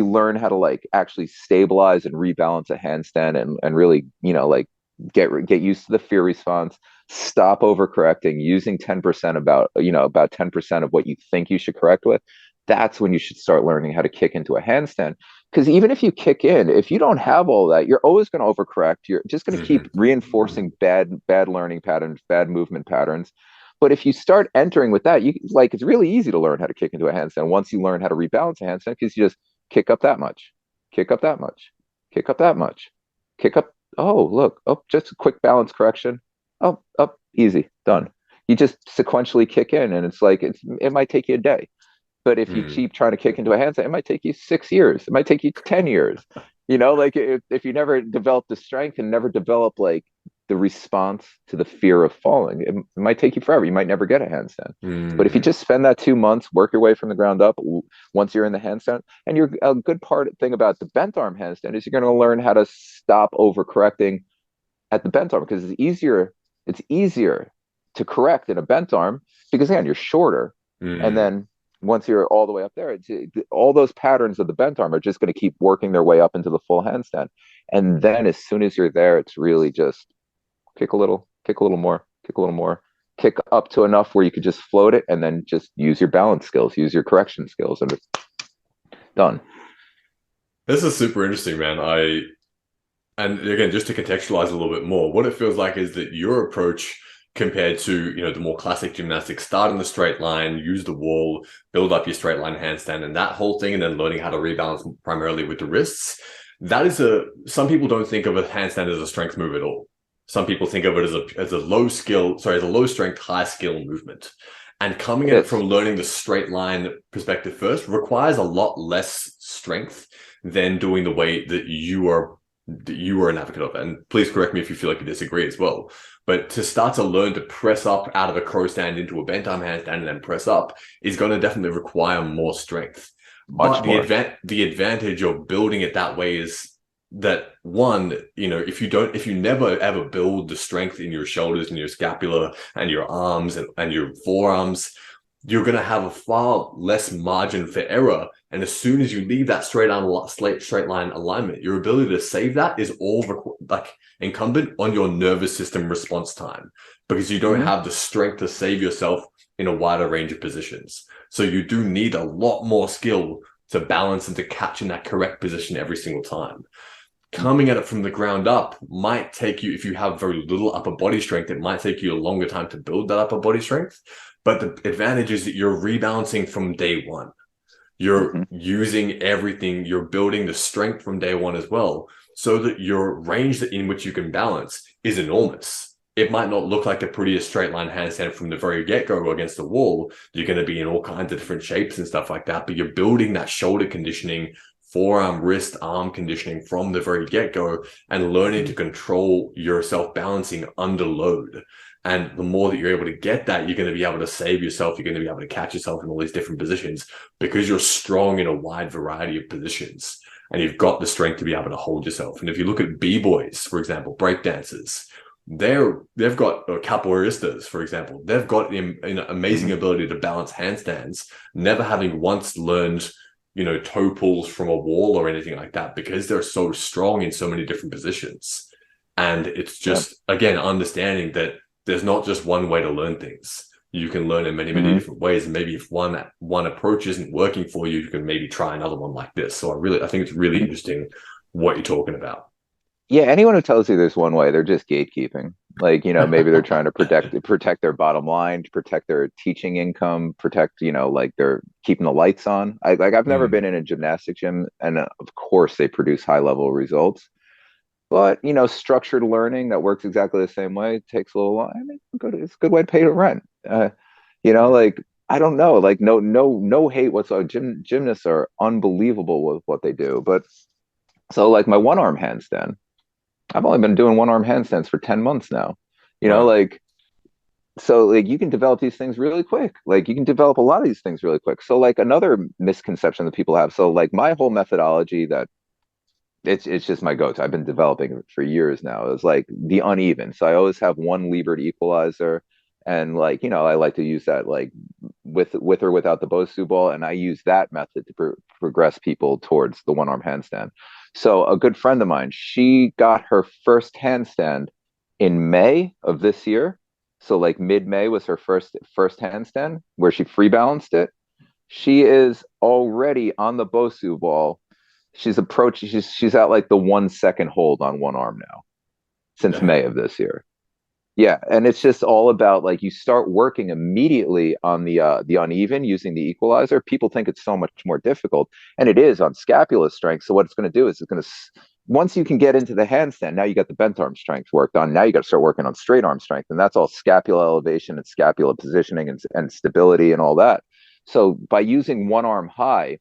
learn how to like actually stabilize and rebalance a handstand, and really, like get used to the fear response, stop overcorrecting, using 10% about 10% of what you think you should correct with. That's when you should start learning how to kick into a handstand. Because even if you kick in, if you don't have all that, you're always going to overcorrect. You're just going to keep reinforcing bad learning patterns, bad movement patterns. But if you start entering with that, it's really easy to learn how to kick into a handstand once you learn how to rebalance a handstand, because you just kick up that much, kick up that much, kick up that much, kick up. Oh, look, oh, just a quick balance correction. Oh, up, easy, done. You just sequentially kick in, and it's like it might take you a day. But if you keep trying to kick into a handstand, it might take you 6 years. It might take you 10 years. Like if you never develop the strength and never develop like the response to the fear of falling, it might take you forever. You might never get a handstand. But if you just spend that 2 months, work your way from the ground up, once you're in the handstand, and a good thing about the bent arm handstand is you're going to learn how to stop overcorrecting at the bent arm, because it's easier to correct in a bent arm because again, you're shorter. And then once you're all the way up there, all those patterns of the bent arm are just going to keep working their way up into the full handstand. And then as soon as you're there, it's really just kick a little more, kick a little more, kick up to enough where you could just float it, and then just use your balance skills, use your correction skills, and it's done. This is super interesting, man. And again, just to contextualize a little bit more, what it feels like is that your approach compared to, the more classic gymnastics, start in the straight line, use the wall, build up your straight line handstand and that whole thing, and then learning how to rebalance primarily with the wrists. That is some people don't think of a handstand as a strength move at all. Some people think of it as a low strength, high skill movement. And coming at it from learning the straight line perspective first requires a lot less strength than doing the way that you are You were an advocate of it, and please correct me if you feel like you disagree as well. But to start to learn to press up out of a crow stand into a bent arm handstand and then press up is going to definitely require more strength. But Much more. the advantage of building it that way is that one, if you never ever build the strength in your shoulders and your scapula and your arms and your forearms, you're going to have a far less margin for error. And as soon as you leave that straight line alignment, your ability to save that is all like incumbent on your nervous system response time, because you don't Hmm. have the strength to save yourself in a wider range of positions. So you do need a lot more skill to balance and to catch in that correct position every single time. Coming at it from the ground up might take you, if you have very little upper body strength, it might take you a longer time to build that upper body strength. But the advantage is that you're rebalancing from day one. You're Hmm. using everything, you're building the strength from day one as well, so that your range in which you can balance is enormous. It might not look like the prettiest straight line handstand from the very get-go against the wall. You're going to be in all kinds of different shapes and stuff like that, but you're building that shoulder conditioning, forearm, wrist, arm conditioning from the very get-go, and learning to control yourself balancing under load. And the more that you're able to get that, you're going to be able to save yourself. You're going to be able to catch yourself in all these different positions because you're strong in a wide variety of positions and you've got the strength to be able to hold yourself. And if you look at b-boys, for example, breakdancers, they've got capoeiristas, for example, they've got an amazing Hmm. ability to balance handstands, never having once learned toe pulls from a wall or anything like that, because they're so strong in so many different positions. And it's Yeah. just, again, understanding that there's not just one way to learn things. You can learn in many, many Hmm. different ways. And maybe if one approach isn't working for you, you can maybe try another one like this. So I think it's really interesting what you're talking about. Yeah, anyone who tells you there's one way, they're just gatekeeping. Like, maybe they're trying to protect their bottom line, to protect their teaching income, protect, like they're keeping the lights on. I've never been Mm. in a gymnastic gym, and of course they produce high level results. But, structured learning that works exactly the same way takes a little while. I mean, it's a good way to pay the rent. Yeah. Like I don't know, like no hate whatsoever. Gymnasts are unbelievable with what they do. But so like my one arm handstand. I've only been doing one arm handstands for 10 months now. Wow. Like, so like you can develop these things really quick. Like you can develop a lot of these things really quick. So like another misconception that people have. So like my whole methodology that it's just my go-to. I've been developing it for years now. Is like the uneven. So I always have one levered equalizer, and like I like to use that like with or without the bosu ball, and I use that method to progress people towards the one arm handstand. So a good friend of mine, she got her first handstand in May of this year. So like mid May was her first handstand where she free balanced it. She is already on the bosu ball. She's at like the 1 second hold on one arm now since Dang. May of this year. Yeah, and it's just all about like you start working immediately on the uneven using the equalizer. People think it's so much more difficult, and it is on scapula strength. So what it's going to do is it's going to once you can get into the handstand, now you got the bent arm strength worked on. Now you got to start working on straight arm strength, and that's all scapula elevation and scapula positioning and stability and all that. So by using one arm high,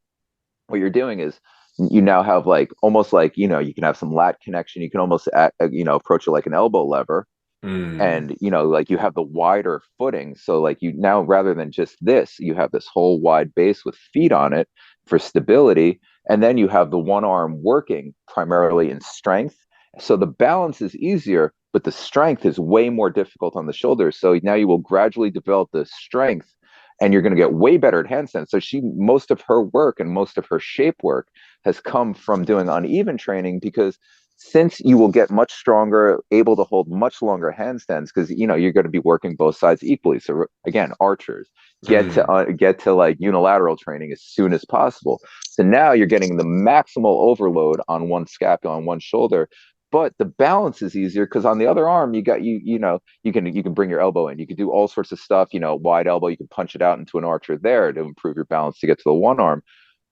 what you're doing is you now have like almost like you can have some lat connection. You can almost approach it like an elbow lever, Mm. and like you have the wider footing. So like you now, rather than just this, you have this whole wide base with feet on it for stability, and then you have the one arm working primarily in strength. So the balance is easier, but the strength is way more difficult on the shoulders. So now you will gradually develop the strength, and you're going to get way better at handstands. So most of her work and most of her shape work has come from doing uneven training, because since you will get much stronger, able to hold much longer handstands, because you're going to be working both sides equally. So again, archers Mm. get to like unilateral training as soon as possible. So now you're getting the maximal overload on one scapula, on one shoulder, but the balance is easier because on the other arm you got you can bring your elbow in. You can do all sorts of stuff. Wide elbow. You can punch it out into an archer there to improve your balance to get to the one arm,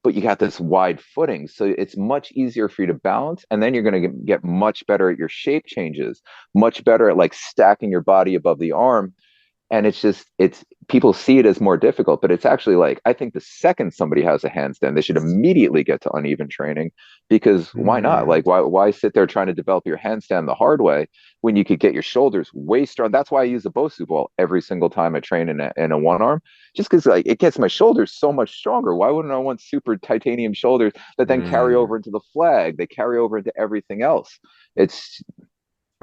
but you got this wide footing. So it's much easier for you to balance. And then you're going to get much better at your shape changes, much better at like stacking your body above the arm. And it's people see it as more difficult, but it's actually like, I think the second somebody has a handstand, they should immediately get to uneven training, because why not? Mm, Like, why sit there trying to develop your handstand the hard way when you could get your shoulders way strong? That's why I use the bosu ball every single time I train in a one arm, just because like it gets my shoulders so much stronger. Why wouldn't I want super titanium shoulders that then carry mm, over into the flag? They carry over into everything else. It's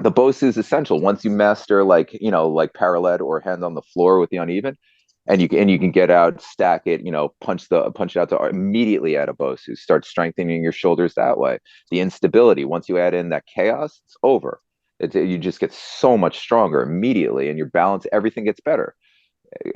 The bosu is essential once you master, like, like parallel or hand on the floor with the uneven, and you can get out, stack it, punch it out to immediately add a bosu, start strengthening your shoulders that way. The instability, once you add in that chaos, it's over. You just get so much stronger immediately, and your balance, everything gets better.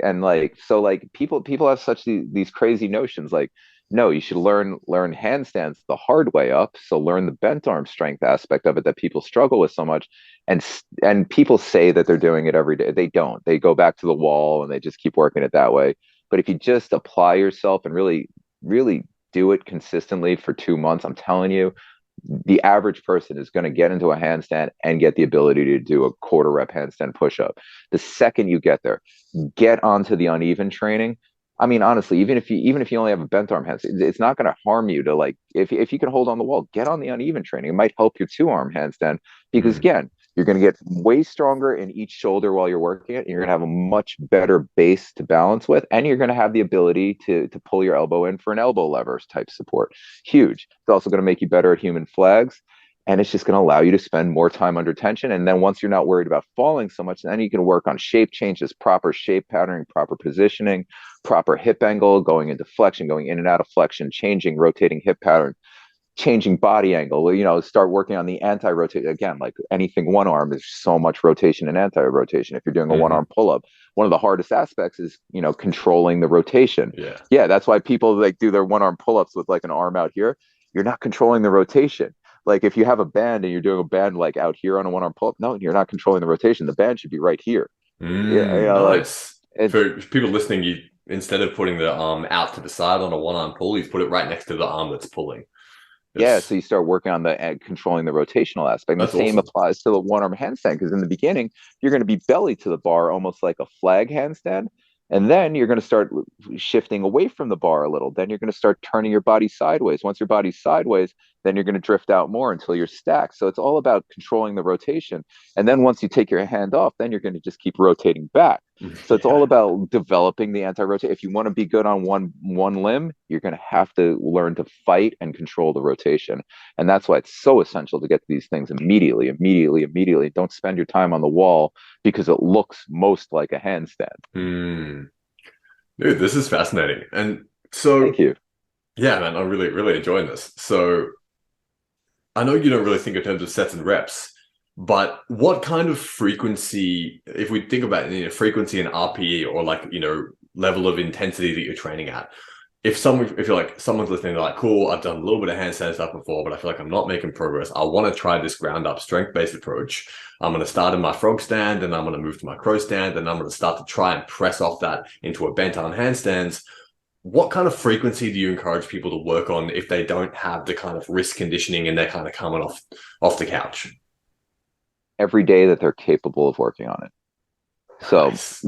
And like, so like, people have such these crazy notions, like, no, you should learn handstands the hard way up, so learn the bent arm strength aspect of it that people struggle with so much. And people say that they're doing it every day. They don't. They go back to the wall and they just keep working it that way. But if you just apply yourself and really do it consistently for 2 months, I'm telling you, the average person is going to get into a handstand and get the ability to do a quarter rep handstand push up. The second you get onto the uneven training. I mean, honestly, even if you only have a bent arm handstand, it's not going to harm you to, like, if you can hold on the wall, get on the uneven training. It might help your two arm handstand, because mm. again, you're going to get way stronger in each shoulder while you're working it. And you're going to have a much better base to balance with, and you're going to have the ability to pull your elbow in for an elbow levers type support. Huge. It's also going to make you better at human flags, and it's just going to allow you to spend more time under tension. And then once you're not worried about falling so much, then you can work on shape changes, proper shape patterning, proper positioning, proper hip angle, going into flexion, going in and out of flexion, changing, rotating hip pattern, changing body angle. Start working on the anti-rotate. Again, like anything one arm, is so much rotation and anti-rotation. If you're doing a one Hmm. arm pull-up, one of the hardest aspects is, controlling the rotation. Yeah. Yeah, that's why people like do their one arm pull-ups with like an arm out here. You're not controlling the rotation. Like if you have a band and you're doing a band like out here on a one arm pull-up, no, you're not controlling the rotation. The band should be right here. Yeah, like Nice. it's For people listening, you instead of putting the arm out to the side on a one arm pull, you put it right next to the arm that's pulling. Yeah, It's so you start working on the controlling the rotational aspect. And the that's same awesome. applies to the one arm handstand, because in the beginning you're going to be belly to the bar, almost like a flag handstand, and then you're going to start shifting away from the bar a little. Then you're going to start turning your body sideways. Once your body's sideways, then you're going to drift out more until you're stacked. So it's all about controlling the rotation. And then once you take your hand off, then you're going to just keep rotating back. So it's all Yeah. about developing the anti-rotate. If you want to be good on one limb, you're going to have to learn to fight and control the rotation. And that's why it's so essential to get these things immediately, immediately, immediately. Don't spend your time on the wall because it looks most like a handstand. Hmm. Dude, this is fascinating. And so, Thank you. yeah, man, I'm really, really enjoying this. So, I know you don't really think in terms of sets and reps, but what kind of frequency, if we think about frequency and RPE or like, level of intensity that you're training at, if you're like someone's listening, they're like, cool, I've done a little bit of handstand stuff before, but I feel like I'm not making progress. I want to try this ground up strength based approach. I'm going to start in my frog stand and I'm going to move to my crow stand and I'm going to start to try and press off that into a bent arm handstands. What kind of frequency do you encourage people to work on if they don't have the kind of wrist conditioning and they're kind of coming off the couch? Every day that they're capable of working on it. So Nice.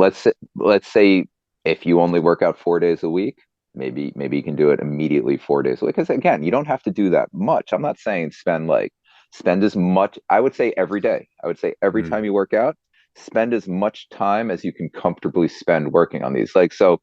let's say if you only work out 4 days a week, maybe you can do it immediately 4 days a week. Because again, you don't have to do that much. I'm not saying spend as much. I would say every day. I would say every time Mm, you work out, spend as much time as you can comfortably spend working on these. Like, so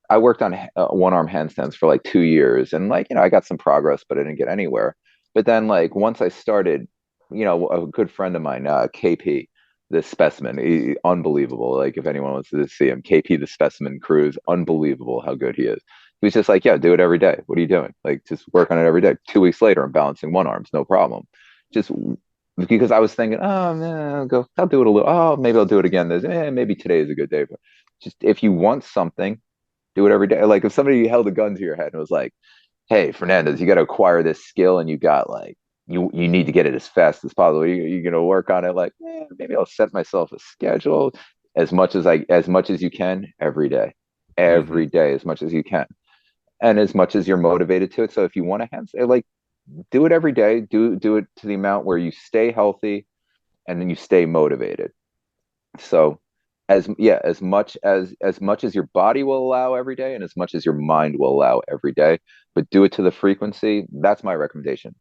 I worked on one arm handstands for like 2 years, and like, I got some progress, but I didn't get anywhere. But then like once I started, a good friend of mine, KP, the specimen, unbelievable. Like if anyone wants to see him, KP the specimen cruise, unbelievable how good he is. He was just like, yeah, do it every day. What are you doing? Like just work on it every day. 2 weeks later, I'm balancing one arms, no problem. Just because I was thinking, oh man, I'll do it a little. Oh, maybe I'll do it again. Maybe today is a good day. But just if you want something, do it every day. Like if somebody held a gun to your head and was like, "Hey, Fernandez, you got to acquire this skill, and you got like you need to get it as fast as possible. You're gonna work on it. Like, maybe I'll set myself a schedule as much as you can every hmm day as much as you can, and as much as you're motivated to it. So if you want to like do it every day, do it to the amount where you stay healthy and then you stay motivated. So as much as your body will allow every day, and as much as your mind will allow every day, but do it to the frequency. That's my recommendation.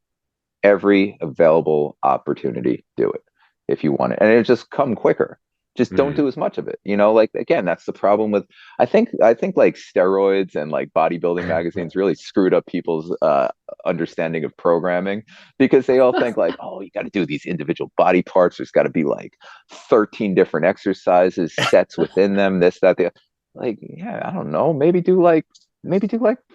Every available opportunity, do it if you want it, and it'll just come quicker. Just don't do Mm. as much of it. Like, again, that's the problem with, I think like steroids and like bodybuilding magazines really screwed up people's understanding of programming, because they all think like, oh, you got to do these individual body parts. There's got to be like 13 different exercises, sets within them, this, that, the, like, yeah, I don't know. Maybe do like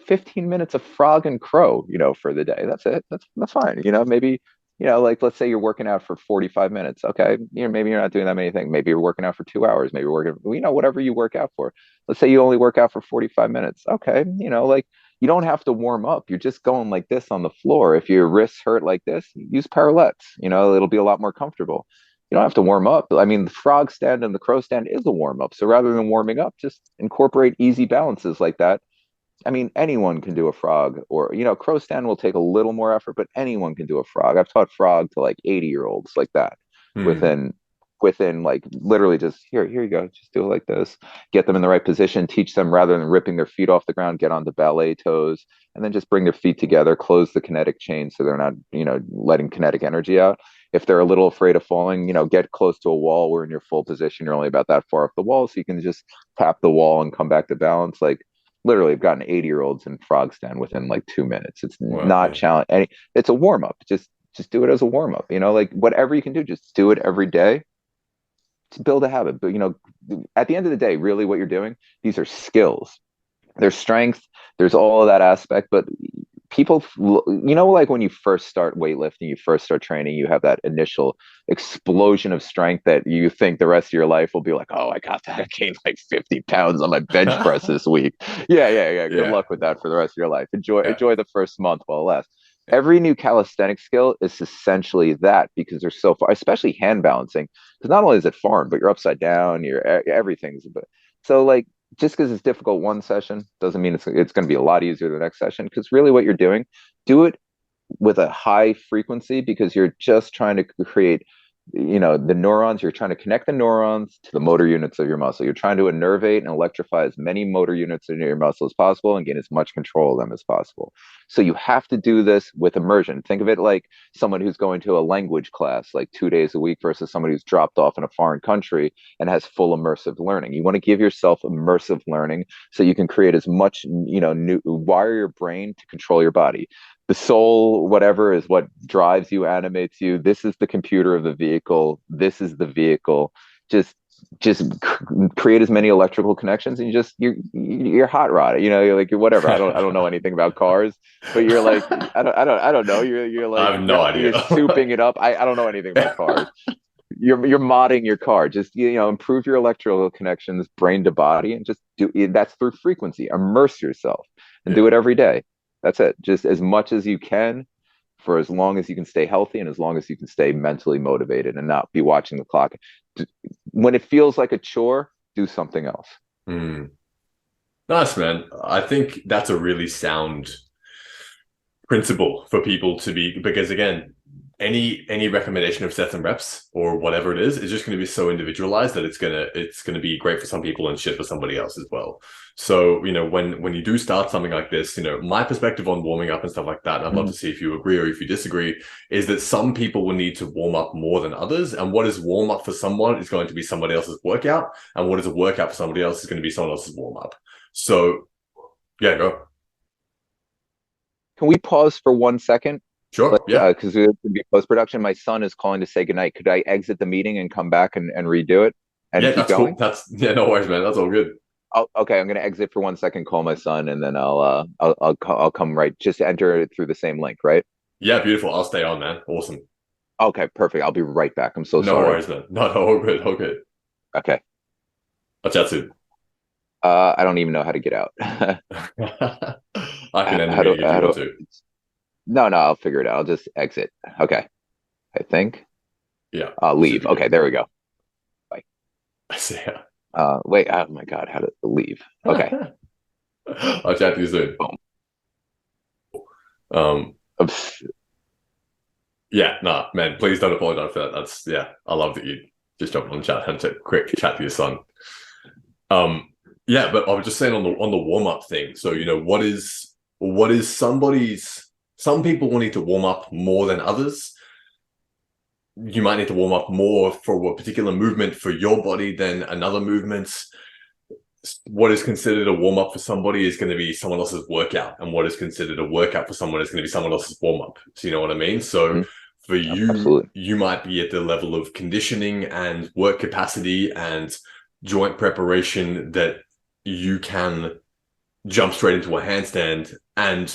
15 minutes of frog and crow, for the day. That's it. That's fine. Maybe, like, let's say you're working out for 45 minutes. Okay. Maybe you're not doing that many things. Maybe you're working out for 2 hours. Maybe you're working, whatever you work out for. Let's say you only work out for 45 minutes. Okay. Like, you don't have to warm up. You're just going like this on the floor. If your wrists hurt like this, use parallettes. It'll be a lot more comfortable. You don't have to warm up. I mean, the frog stand and the crow stand is a warm up. So rather than warming up, just incorporate easy balances like that. I mean, anyone can do a frog, or, crow stand will take a little more effort, but anyone can do a frog. I've taught frog to like 80-year-olds like that, Mm. within like literally just here you go, just do it like this, get them in the right position, teach them rather than ripping their feet off the ground, get onto ballet toes, and then just bring their feet together, close the kinetic chain so they're not, letting kinetic energy out. If they're a little afraid of falling, get close to a wall where in your full position, you're only about that far off the wall. So you can just tap the wall and come back to balance. Like, literally, I've gotten 80-year-olds in frog stand within like 2 minutes. It's Wow. not Yeah. challenge any. It's a warm up. Just do it as a warm up. Like, whatever you can do, just do it every day to build a habit. But at the end of the day, really, what you're doing, these are skills. There's strength. There's all of that aspect, but people, like when you first start weightlifting, you first start training, you have that initial explosion of strength that you think the rest of your life will be like, oh, I gained like 50 pounds on my bench press this week. Yeah, yeah, yeah. Good Yeah. luck with that for the rest of your life. Enjoy, Yeah. enjoy the first month while it lasts. Yeah. Every new calisthenic skill is essentially that, because they're so far, especially hand balancing, because not only is it foreign, but you're upside down, everything's, so like, just because it's difficult one session doesn't mean it's going to be a lot easier the next session, because really what you're doing, do it with a high frequency, because you're just trying to create, the neurons. You're trying to connect the neurons to the motor units of your muscle. You're trying to innervate and electrify as many motor units in your muscle as possible and gain as much control of them as possible. So you have to do this with immersion. Think of it like someone who's going to a language class like 2 days a week versus somebody who's dropped off in a foreign country and has full immersive learning. You want to give yourself immersive learning so you can create as much, wire your brain to control your body. The soul, whatever, is what drives you, animates you. This is the computer of the vehicle. This is the vehicle. Just create as many electrical connections, and you're hot rod. You're like, whatever. I don't know anything about cars, but you're like, I don't know. You're I like, have no you're idea. souping it up. I don't know anything about cars. You're modding your car. Just, improve your electrical connections, brain to body, and just do that's through frequency. Immerse yourself and do Yeah. it every day. That's it. Just as much as you can, for as long as you can stay healthy and as long as you can stay mentally motivated and not be watching the clock. When it feels like a chore, do something else. Mm. Nice, man. I think that's a really sound principle for people to be, because again, any recommendation of sets and reps or whatever it is just going to be so individualized that it's gonna be great for some people and shit for somebody else as well. So when you do start something like this, my perspective on warming up and stuff like that, and I'd love to see if you agree or if you disagree, is that some people will need to warm up more than others, and what is warm up for someone is going to be somebody else's workout, and what is a workout for somebody else is going to be someone else's warm up. So yeah, go. Can we pause for 1 second? Sure. Yeah. Because it's going to be post production. My son is calling to say goodnight. Could I exit the meeting and come back and redo it and Yeah, keep that's cool. going? Yeah, no worries, man. That's all good. Okay, I'm going to exit for 1 second, call my son, and then I'll come right. Just enter it through the same link, right? Yeah, beautiful. I'll stay on, man. Awesome. Okay, perfect. I'll be right back. I'm so No sorry. worries, man. No, all good. All good. Okay. I'll chat soon. I don't even know how to get out. I can end the How do meeting if how you want do? to. No, I'll figure it out. I'll just exit. Okay, I think. Yeah, I'll it should leave. be good. Okay, there we go. Bye. I see ya. Wait. Oh my God, how to leave? Okay. I'll chat to you soon. Boom. Um, Oops. yeah, nah, man, please don't apologize for that. Yeah, I love that you Just jumping on chat, had to quick chat to your son. Um, yeah, but I was just saying on the warm up thing. So what is somebody's? Some people will need to warm up more than others. You might need to warm up more for a particular movement for your body than another movement. What is considered a warm up for somebody is going to be someone else's workout, and what is considered a workout for someone is going to be someone else's warm up. So you know what I mean? So Mhm. for you, Absolutely. you might be at the level of conditioning and work capacity and joint preparation that you can jump straight into a handstand. And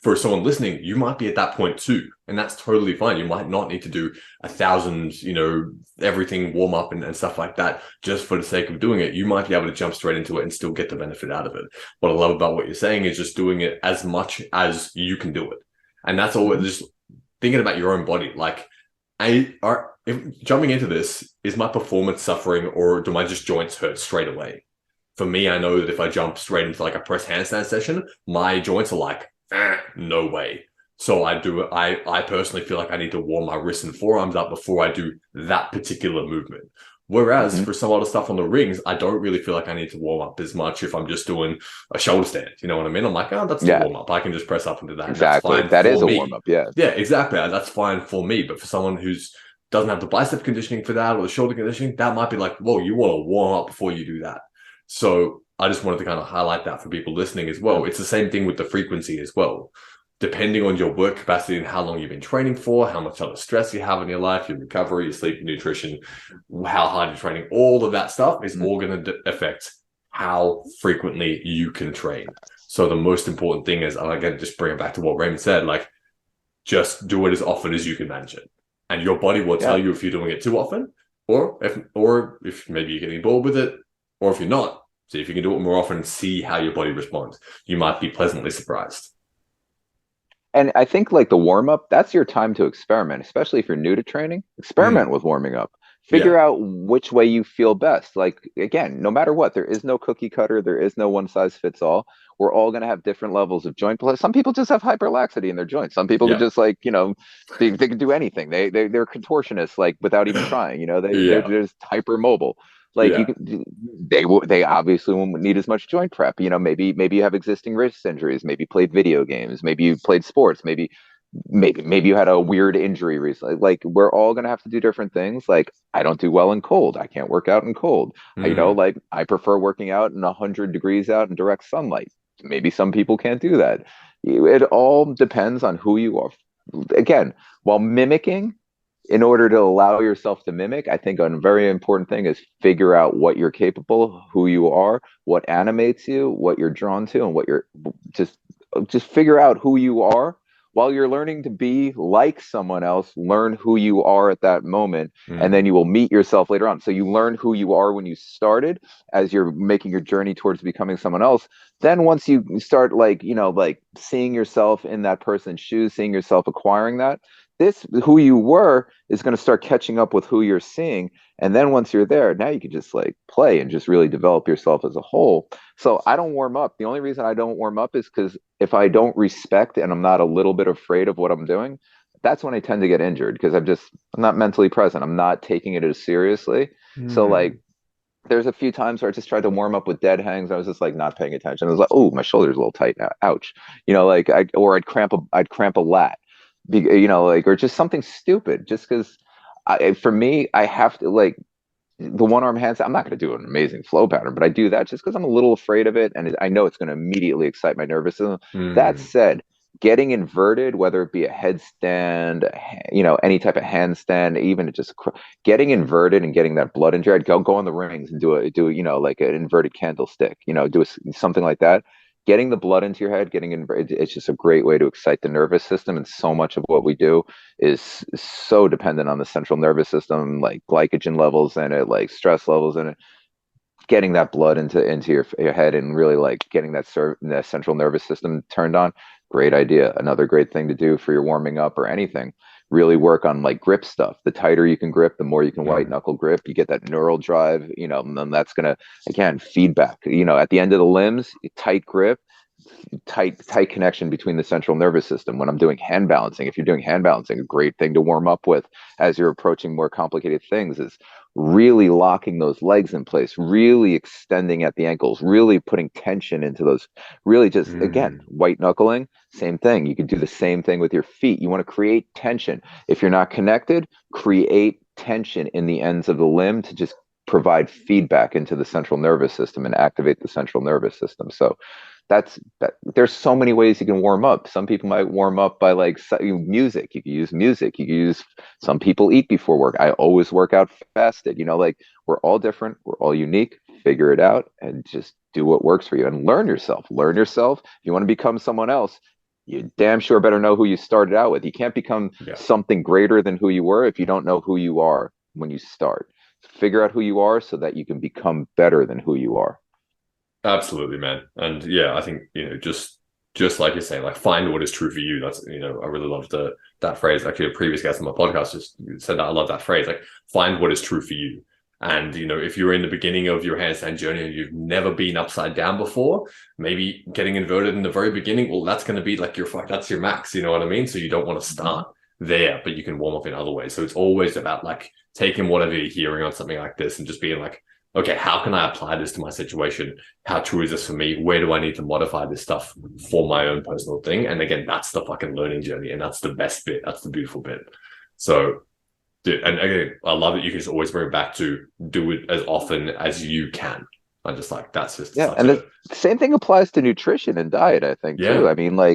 for someone listening, you might be at that point too. And that's totally fine. You might not need to do 1,000, everything warm up and stuff like that just for the sake of doing it. You might be able to jump straight into it and still get the benefit out of it. What I love about what you're saying is just doing it as much as you can do it. And that's all, just thinking about your own body. Like, if jumping into this, is my performance suffering, or do my just joints hurt straight away? For me, I know that if I jump straight into like a press handstand session, my joints are like, no way. So I personally feel like I need to warm my wrists and forearms up before I do that particular movement. Whereas Hmm. for some other stuff on the rings, I don't really feel like I need to warm up as much if I'm just doing a shoulder stand. You know what I mean? I'm like, oh, that's the Yeah, warm up. I can just press up and do that, and that's exactly. fine That is for a warm me. up. Yeah. Yeah, exactly. That's fine for me. But for someone who's doesn't have the bicep conditioning for that or the shoulder conditioning, that might be like, whoa, you want to warm up before you do that. So I just wanted to kind of highlight that for people listening as well. Yeah. It's the same thing with the frequency as well. Depending on your work capacity and how long you've been training for, how much other stress you have in your life, your recovery, your sleep, your nutrition, how hard you're training, all of that stuff is Mhm. all going to affect how frequently you can train. So the most important thing is, and again, just bring it back to what Raymond said, like, just do it as often as you can manage it. And your body will tell Yeah. you if you're doing it too often, or if maybe you're getting bored with it, or if you're not. See if you can do it more often and see how your body responds. You might be pleasantly surprised. And I think like the warm up, that's your time to experiment, especially if you're new to training. Experiment Mm, with warming up. Figure yeah. out which way you feel best. Like again, no matter what, there is no cookie cutter, there is no one size fits all. We're all going to have different levels of joint play. Some people just have hyperlaxity in their joints. Some people can Yeah. just like, they can do anything. They're contortionists like without even trying, they're Yeah. just hypermobile. Like you Yeah. can, they obviously won't need as much joint prep. Maybe you have existing wrist injuries. Maybe you played video games. Maybe you played sports. Maybe you had a weird injury recently. Like we're all gonna have to do different things. Like I don't do well in cold. I can't work out in cold. Mm, Like I prefer working out in 100 degrees out in direct sunlight. Maybe some people can't do that. It all depends on who you are. Again, while mimicking, in order to allow yourself to mimic, I think a very important thing is figure out what you're capable, who you are, what animates you, what you're drawn to, and what you're just just figure out who you are while you're learning to be like someone else. Learn who you are at that moment, and then mm, you will meet yourself later on. So you learn who you are when you started, as you're making your journey towards becoming someone else. Then once you start like seeing yourself in that person's shoes, seeing yourself acquiring that, this who you were is going to start catching up with who you're seeing. And then once you're there, now you can just like play and just really develop yourself as a whole. So I don't warm up. The only reason I don't warm up is because if I don't respect and I'm not a little bit afraid of what I'm doing, that's when I tend to get injured because I'm not mentally present. I'm not taking it as seriously. So like mm. there's a few times where I just tried to warm up with dead hangs. I was just like not paying attention. I was like, oh, my shoulder's a little tight now. Ouch. Like I'd cramp a lat, like, or just something stupid. Just because for me, I have to like the one arm handstand. I'm not going to do an amazing flow pattern, but I do that just because I'm a little afraid of it. And I know it's going to immediately excite my nervous system. That Mm. said, getting inverted, whether it be a headstand, any type of handstand, even just getting inverted and getting that blood injury, I'd go on the rings and like an inverted candlestick, something like that. Getting the blood into your head, it's just a great way to excite the nervous system. And so much of what we do is so dependent on the central nervous system, like glycogen levels in it, like stress levels in it. Getting that blood into your head and really like getting that central nervous system turned on. Great idea. Another great thing to do for your warming up or anything. Really work on like grip stuff. The tighter you can grip, the more you can white Mm. knuckle grip. You get that neural drive, and then that's gonna again feedback. At the end of the limbs, tight grip. tight connection between the central nervous system. When I'm doing hand balancing, if you're doing hand balancing, a great thing to warm up with as you're approaching more complicated things is really locking those legs in place, really extending at the ankles, really putting tension into those, really just, again, Mm. white knuckling. Same thing. You could do the same thing with your feet. You want to create tension. If you're not connected, create tension in the ends of the limb to just provide feedback into the central nervous system and activate the central nervous system. So there's so many ways you can warm up. Some people might warm up by like music. You can use music. You can use, some people eat before work. I always work out fasted. Like, we're all different. We're all unique. Figure it out and just do what works for you and learn yourself. Learn yourself. If you want to become someone else, you damn sure better know who you started out with. You can't become Yeah. something greater than who you were if you don't know who you are when you start. Figure out who you are so that you can become better than who you are. Absolutely, man. And yeah, I think, just like you're saying, like find what is true for you. That's, I really loved that phrase. Actually, a previous guest on my podcast just said that. I love that phrase. Like, find what is true for you. And, if you're in the beginning of your handstand journey and you've never been upside down before, maybe getting inverted in the very beginning, well, that's going to be like that's your max, you know what I mean? So you don't want to start there, but you can warm up in other ways. So it's always about like taking whatever you're hearing on something like this and just being like, okay, how can I apply this to my situation? How true is this for me? Where do I need to modify this stuff for my own personal thing? And again, that's the fucking learning journey. And that's the best bit. That's the beautiful bit. So, dude, and again, I love that you can just always bring it back to do it as often as you can. I just like, that's just Yeah, such and a, the same thing applies to nutrition and diet, I think, too. yeah.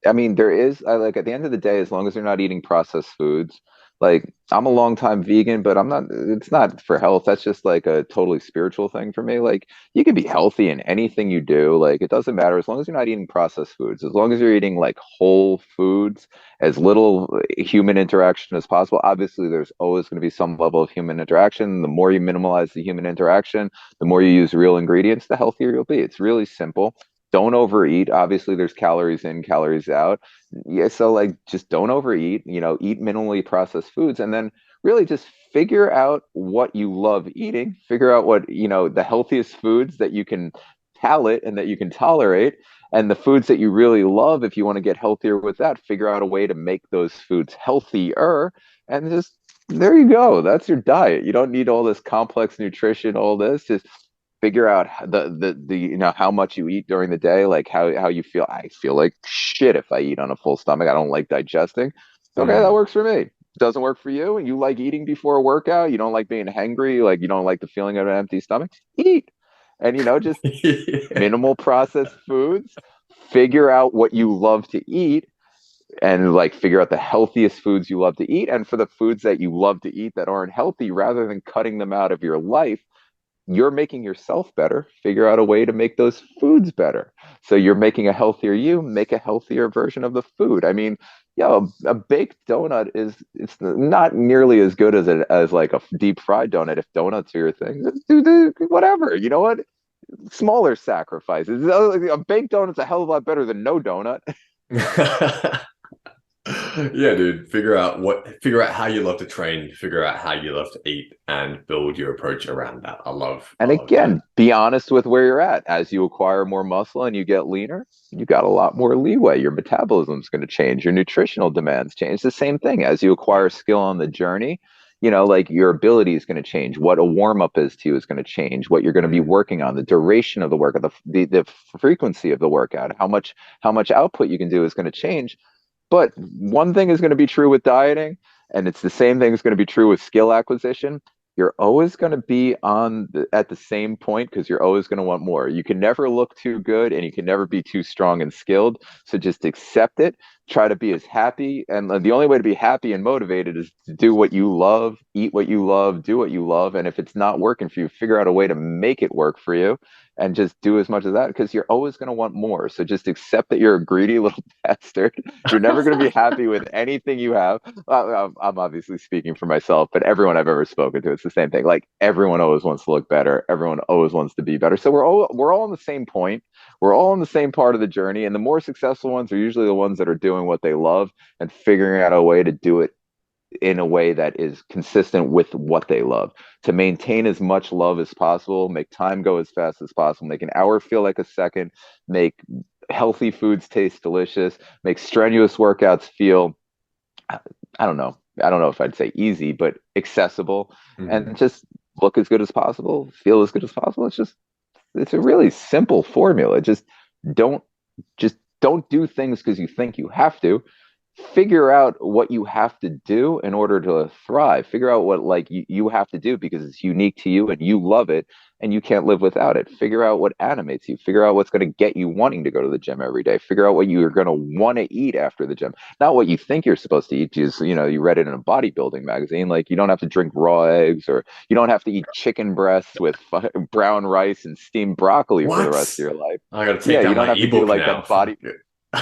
I mean, there is, I like, at the end of the day, as long as you're not eating processed foods, like, I'm a long time vegan, but it's not for health. That's just like a totally spiritual thing for me. Like, you can be healthy in anything you do. Like, it doesn't matter as long as you're not eating processed foods, as long as you're eating like whole foods, as little human interaction as possible. Obviously, there's always going to be some level of human interaction. The more you minimize the human interaction, the more you use real ingredients, the healthier you'll be. It's really simple. Don't overeat. Obviously, there's calories in, calories out. Yeah, so like, just don't overeat, eat minimally processed foods, and then really just figure out what you love eating, figure out what, the healthiest foods that you can palate and that you can tolerate, and the foods that you really love, if you want to get healthier with that, figure out a way to make those foods healthier, and just, there you go. That's your diet. You don't need all this complex nutrition, all this. Just figure out the how much you eat during the day, like how you feel. I feel like shit if I eat on a full stomach. I don't like digesting. Okay, that Mm. works for me. Doesn't work for you, and you like eating before a workout. You don't like being hangry, like you don't like the feeling of an empty stomach. Eat, and just Yeah. minimal processed foods. Figure out what you love to eat, and like figure out the healthiest foods you love to eat. And for the foods that you love to eat that aren't healthy, rather than cutting them out of your life, you're making yourself better. Figure out a way to make those foods better. So you're making a healthier you, make a healthier version of the food. I mean, a baked donut it's not nearly as good as like a deep fried donut. If donuts are your thing, do whatever. You know what? Smaller sacrifices. A baked donut's a hell of a lot better than no donut. Yeah, dude. Figure out how you love to train, figure out how you love to eat, and build your approach around that. I And love that. again, be honest with where you're at. As you acquire more muscle and you get leaner, you got a lot more leeway. Your metabolism's going to change. Your nutritional demands change. The same thing as you Yeah. acquire skill on the journey. Like, your ability is going to change. What a warm up is to you is going to change. What you're going to be Mm. working on, the duration of the workout, the frequency of the workout, how much output you can do is going to change. But one thing is going to be true with dieting, and it's the same thing is going to be true with skill acquisition. You're always going to be at the same point because you're always going to want more. You can never look too good, and you can never be too strong and skilled. So just accept it. Try to be as happy. And the only way to be happy and motivated is to do what you love, eat what you love, do what you love. And if it's not working for you, figure out a way to make it work for you and just do as much of that because you're always going to want more. So just accept that you're a greedy little bastard. You're never going to be happy with anything you have. I'm obviously speaking for myself, but everyone I've ever spoken to, it's the same thing. Like, everyone always wants to look better. Everyone always wants to be better. So we're all on the same point. We're all in the same part of the journey. And the more successful ones are usually the ones that are doing what they love and figuring out a way to do it in a way that is consistent with what they love, to maintain as much love as possible, make time go as fast as possible, make an hour feel like a second, make healthy foods taste delicious, make strenuous workouts feel, I don't know. I don't know if I'd say easy, but accessible, and Mhm. just look as good as possible, feel as good as possible. It's a really simple formula. Don't don't do things because you think you have to. Figure out what you have to do in order to thrive. Figure out what like you have to do because it's unique to you and you love it and you can't live without it. Figure out what animates you. Figure out what's going to get you wanting to go to the gym every day. Figure out what you're going to want to eat after the gym. Not what you think you're supposed to eat. Just, you read it in a bodybuilding magazine. Like you don't have to drink raw eggs, or you don't have to eat chicken breasts with brown rice and steamed broccoli for the rest of What? your life. I gotta take Yeah, you down don't my have to do ebook like now. that body. Fuck it.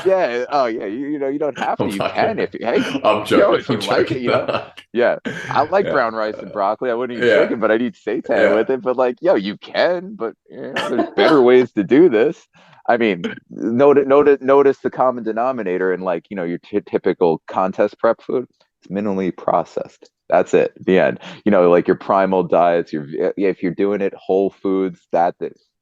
Yeah, oh yeah, you don't have to. I'm You fucking. can if you, hey, I'm yo, joking. if I'm you like it, joking. you know. Yeah, I like Yeah. brown rice and broccoli. I wouldn't eat Yeah. chicken, but I'd eat seitan Yeah. with it. But like, yo, you can, but there's better ways to do this. I mean, notice the common denominator in like, your typical contest prep food. It's minimally processed. That's it. The end. Like your primal diets. If you're doing it whole foods, that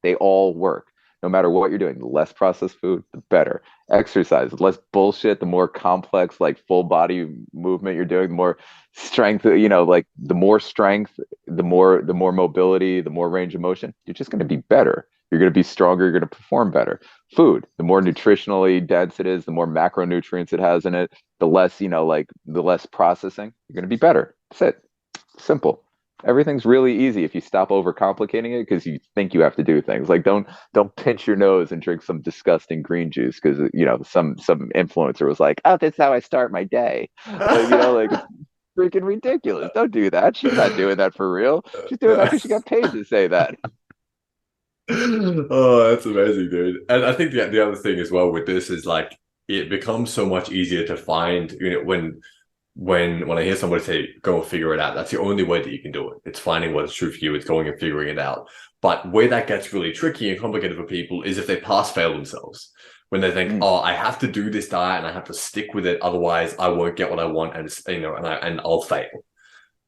they all work. No matter what you're doing, the less processed food, the better. Exercise, the less bullshit, the more complex, like full body movement you're doing, the more strength, like the more strength, the more mobility, the more range of motion, you're just going to be better. You're going to be stronger, you're going to perform better. Food, the more nutritionally dense it is, the more macronutrients it has in it, the less, like the less processing, you're going to be better. That's it. Simple. Everything's really easy if you stop overcomplicating it because you think you have to do things. Like don't pinch your nose and drink some disgusting green juice because some influencer was like, oh, that's how I start my day. Like, like it's freaking ridiculous. Don't do that. She's not doing that for real. She's doing that because she got paid to say that. Oh, that's amazing, dude. And I think the other thing as well with this is like it becomes so much easier to find, when I hear somebody say go and figure it out, that's the only way that you can do it. It's finding what is true for you, it's going and figuring it out. But where that gets really tricky and complicated for people is if they pass fail themselves. When they think, Mm, oh, I have to do this diet and I have to stick with it, otherwise I won't get what I want, and I'll fail.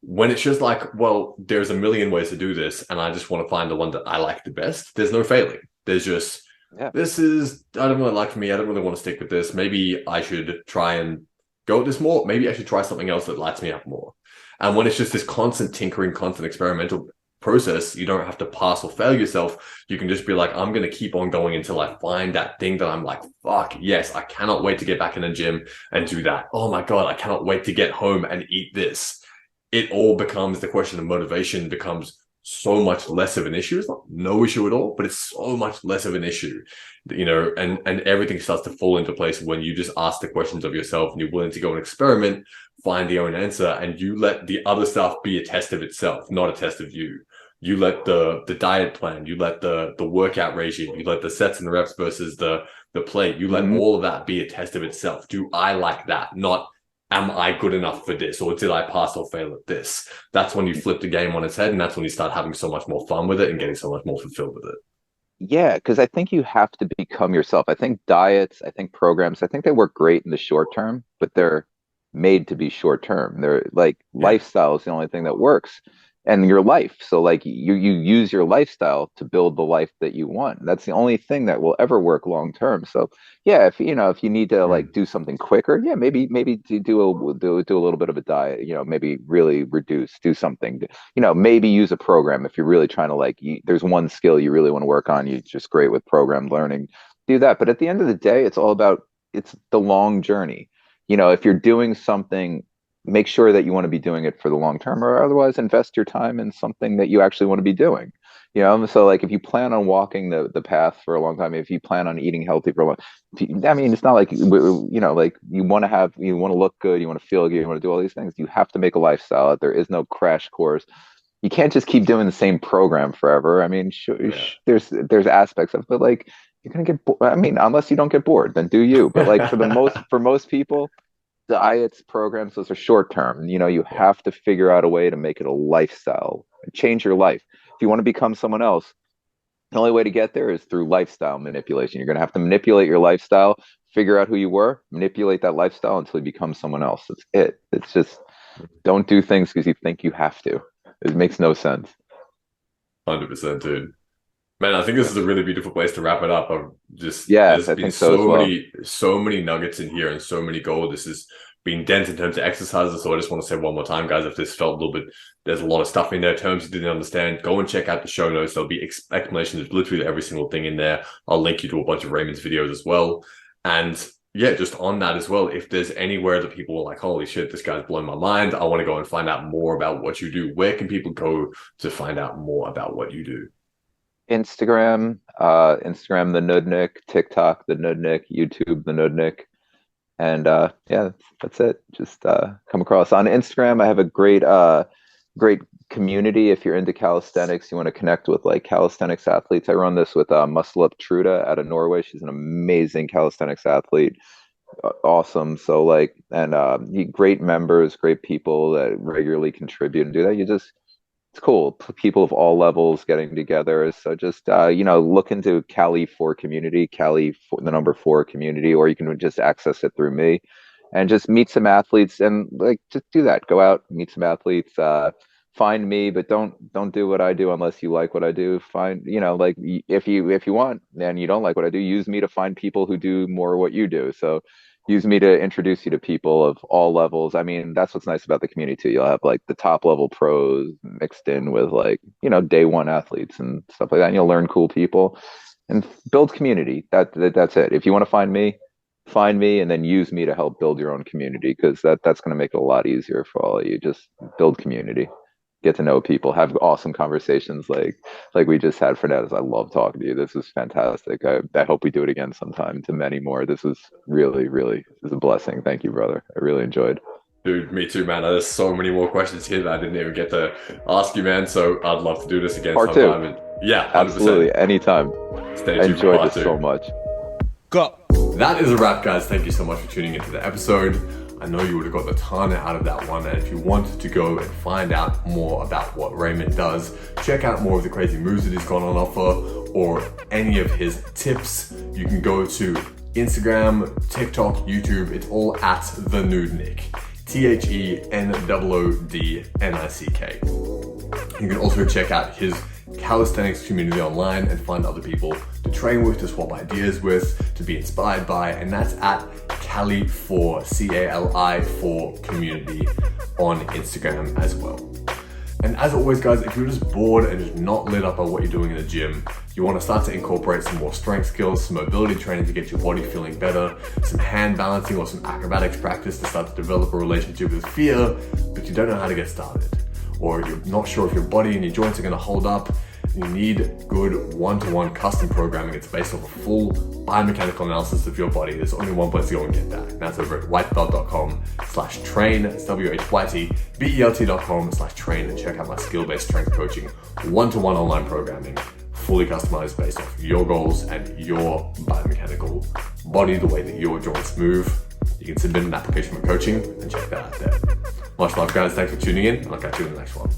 When it's just like, well, there's a million ways to do this, and I just want to find the one that I like the best. There's no failing. There's just, yeah. this is, I don't really like for me. I don't really want to stick with this. Maybe I should try and go with this more. Maybe I should try something else that lights me up more. And when it's just this constant tinkering, constant experimental process, you don't have to pass or fail yourself. You can just be like, I'm going to keep on going until I find that thing that I'm like, fuck, yes, I cannot wait to get back in the gym and do that. Oh my God, I cannot wait to get home and eat this. It all becomes, the question of motivation becomes so much less of an issue. It's not no issue at all, but it's so much less of an issue, and everything starts to fall into place when you just ask the questions of yourself and you're willing to go and experiment, find your own answer, and you let the other stuff be a test of itself, not a test of you. You let the diet plan, you let the workout regime, you let the sets and reps versus the plate, you let Hmm. all of that be a test of itself. Do I like that? Not am I good enough for this, or did I pass or fail at this? That's when you flip the game on its head, and that's when you start having so much more fun with it and getting so much more fulfilled with it. Yeah, because I think you have to become yourself. I think diets, I think programs, I think they work great in the short term, but they're made to be short term. They're like Yeah. lifestyle is the only thing that works. And your life. So like you use your lifestyle to build the life that you want. That's the only thing that will ever work long term. So yeah, if you need to like Mm. do something quicker, yeah, maybe do a little bit of a diet, maybe really reduce, do something, maybe use a program if you're really trying to like there's one skill you really want to work on, you're just great with program learning, do that. But at the end of the day, it's the long journey. If you're doing something, make sure that you want to be doing it for the long term, or otherwise invest your time in something that you actually want to be doing. So like if you plan on walking the path for a long time, if you plan on eating healthy for a long, I mean, it's not like like you want to look good, you want to feel good, you want to do all these things. You have to make a lifestyle. There is no crash course. You can't just keep doing the same program forever. I mean, Yeah. there's aspects of it, but like you're gonna get I mean, unless you don't get bored, then do you. But like for most people, diets, programs, those are short term. You Yeah. have to figure out a way to make it a lifestyle, change your life. If you want to become someone else, the only way to get there is through lifestyle manipulation. You're going to have to manipulate your lifestyle, figure out who you were, manipulate that lifestyle until you become someone else. That's it. It's just don't do things because you think you have to. It makes no sense. 100%, dude. Man, I think this is a really beautiful place to wrap it up. I've just Yes, there's I been think so as well. so many nuggets in here and so many gold. This has been dense in terms of exercises. So I just want to say one more time, guys, if this felt a little bit, there's a lot of stuff in there, terms you didn't understand, go and check out the show notes. There'll be explanations of literally every single thing in there. I'll link you to a bunch of Raymond's videos as well. And yeah, just on that as well, if there's anywhere that people are like, holy shit, this guy's blown my mind, I want to go and find out more about what you do. Where can people go to find out more about what you do? Instagram the Noodnick, TikTok the Noodnick, YouTube the Noodnick, and yeah, that's it. Just come across on Instagram. I have a great community. If you're into calisthenics, you want to connect with like calisthenics athletes. I run this with Muscle Up Truda out of Norway. She's an amazing calisthenics athlete. Awesome. So like, and great members, great people that regularly contribute and do that. It's cool. People of all levels getting together. So just look into Cali 4 community, the number 4 community, or you can just access it through me, and just meet some athletes and like just do that. Go out, meet some athletes. Find me, but don't do what I do unless you like what I do. Find like if you want and you don't like what I do, use me to find people who do more what you do. So use me to introduce you to people of all levels. I mean, that's what's nice about the community too. You'll have like the top level pros mixed in with like, day one athletes and stuff like that. And you'll learn cool people and build community. That's it. If you want to find me and then use me to help build your own community, because that's going to make it a lot easier for all of you. Just build community, get to know people, have awesome conversations like we just had. Fernandez, I love talking to you. This is fantastic. I hope we do it again sometime to many more. This was really, really, this is a blessing. Thank you, brother. I really enjoyed. Dude, me too, man. There's so many more questions here that I didn't even get to ask you, man. So I'd love to do this again Part sometime. two. And yeah, 100%. Absolutely. Anytime. Stay I tuned for enjoyed part this two. so much. Go. That is a wrap, guys. Thank you so much for tuning into the episode. I know you would have got a ton out of that one, and if you wanted to go and find out more about what Raymond does, check out more of the crazy moves that he's got on offer, or any of his tips, you can go to Instagram, TikTok, YouTube. It's all at the Noodnick. TheNoodnick. You can also check out his calisthenics community online and find other people to train with, to swap ideas with, to be inspired by, and that's at Cali4, CALI4 community on Instagram as well. And as always, guys, if you're just bored and just not lit up by what you're doing in the gym, you want to start to incorporate some more strength skills, some mobility training to get your body feeling better, some hand balancing or some acrobatics practice to start to develop a relationship with fear, but you don't know how to get started, or you're not sure if your body and your joints are going to hold up, you need good one-to-one custom programming. It's based off a full biomechanical analysis of your body. There's only one place to go and get that, and that's over at whitebelt.com/train. It's WHYTBELT.com/train, and check out my skill-based strength coaching, one-to-one online programming, fully customized based off your goals and your biomechanical body, the way that your joints move. You can submit an application for coaching and check that out there. Much love, guys. Thanks for tuning in. I'll catch you in the next one.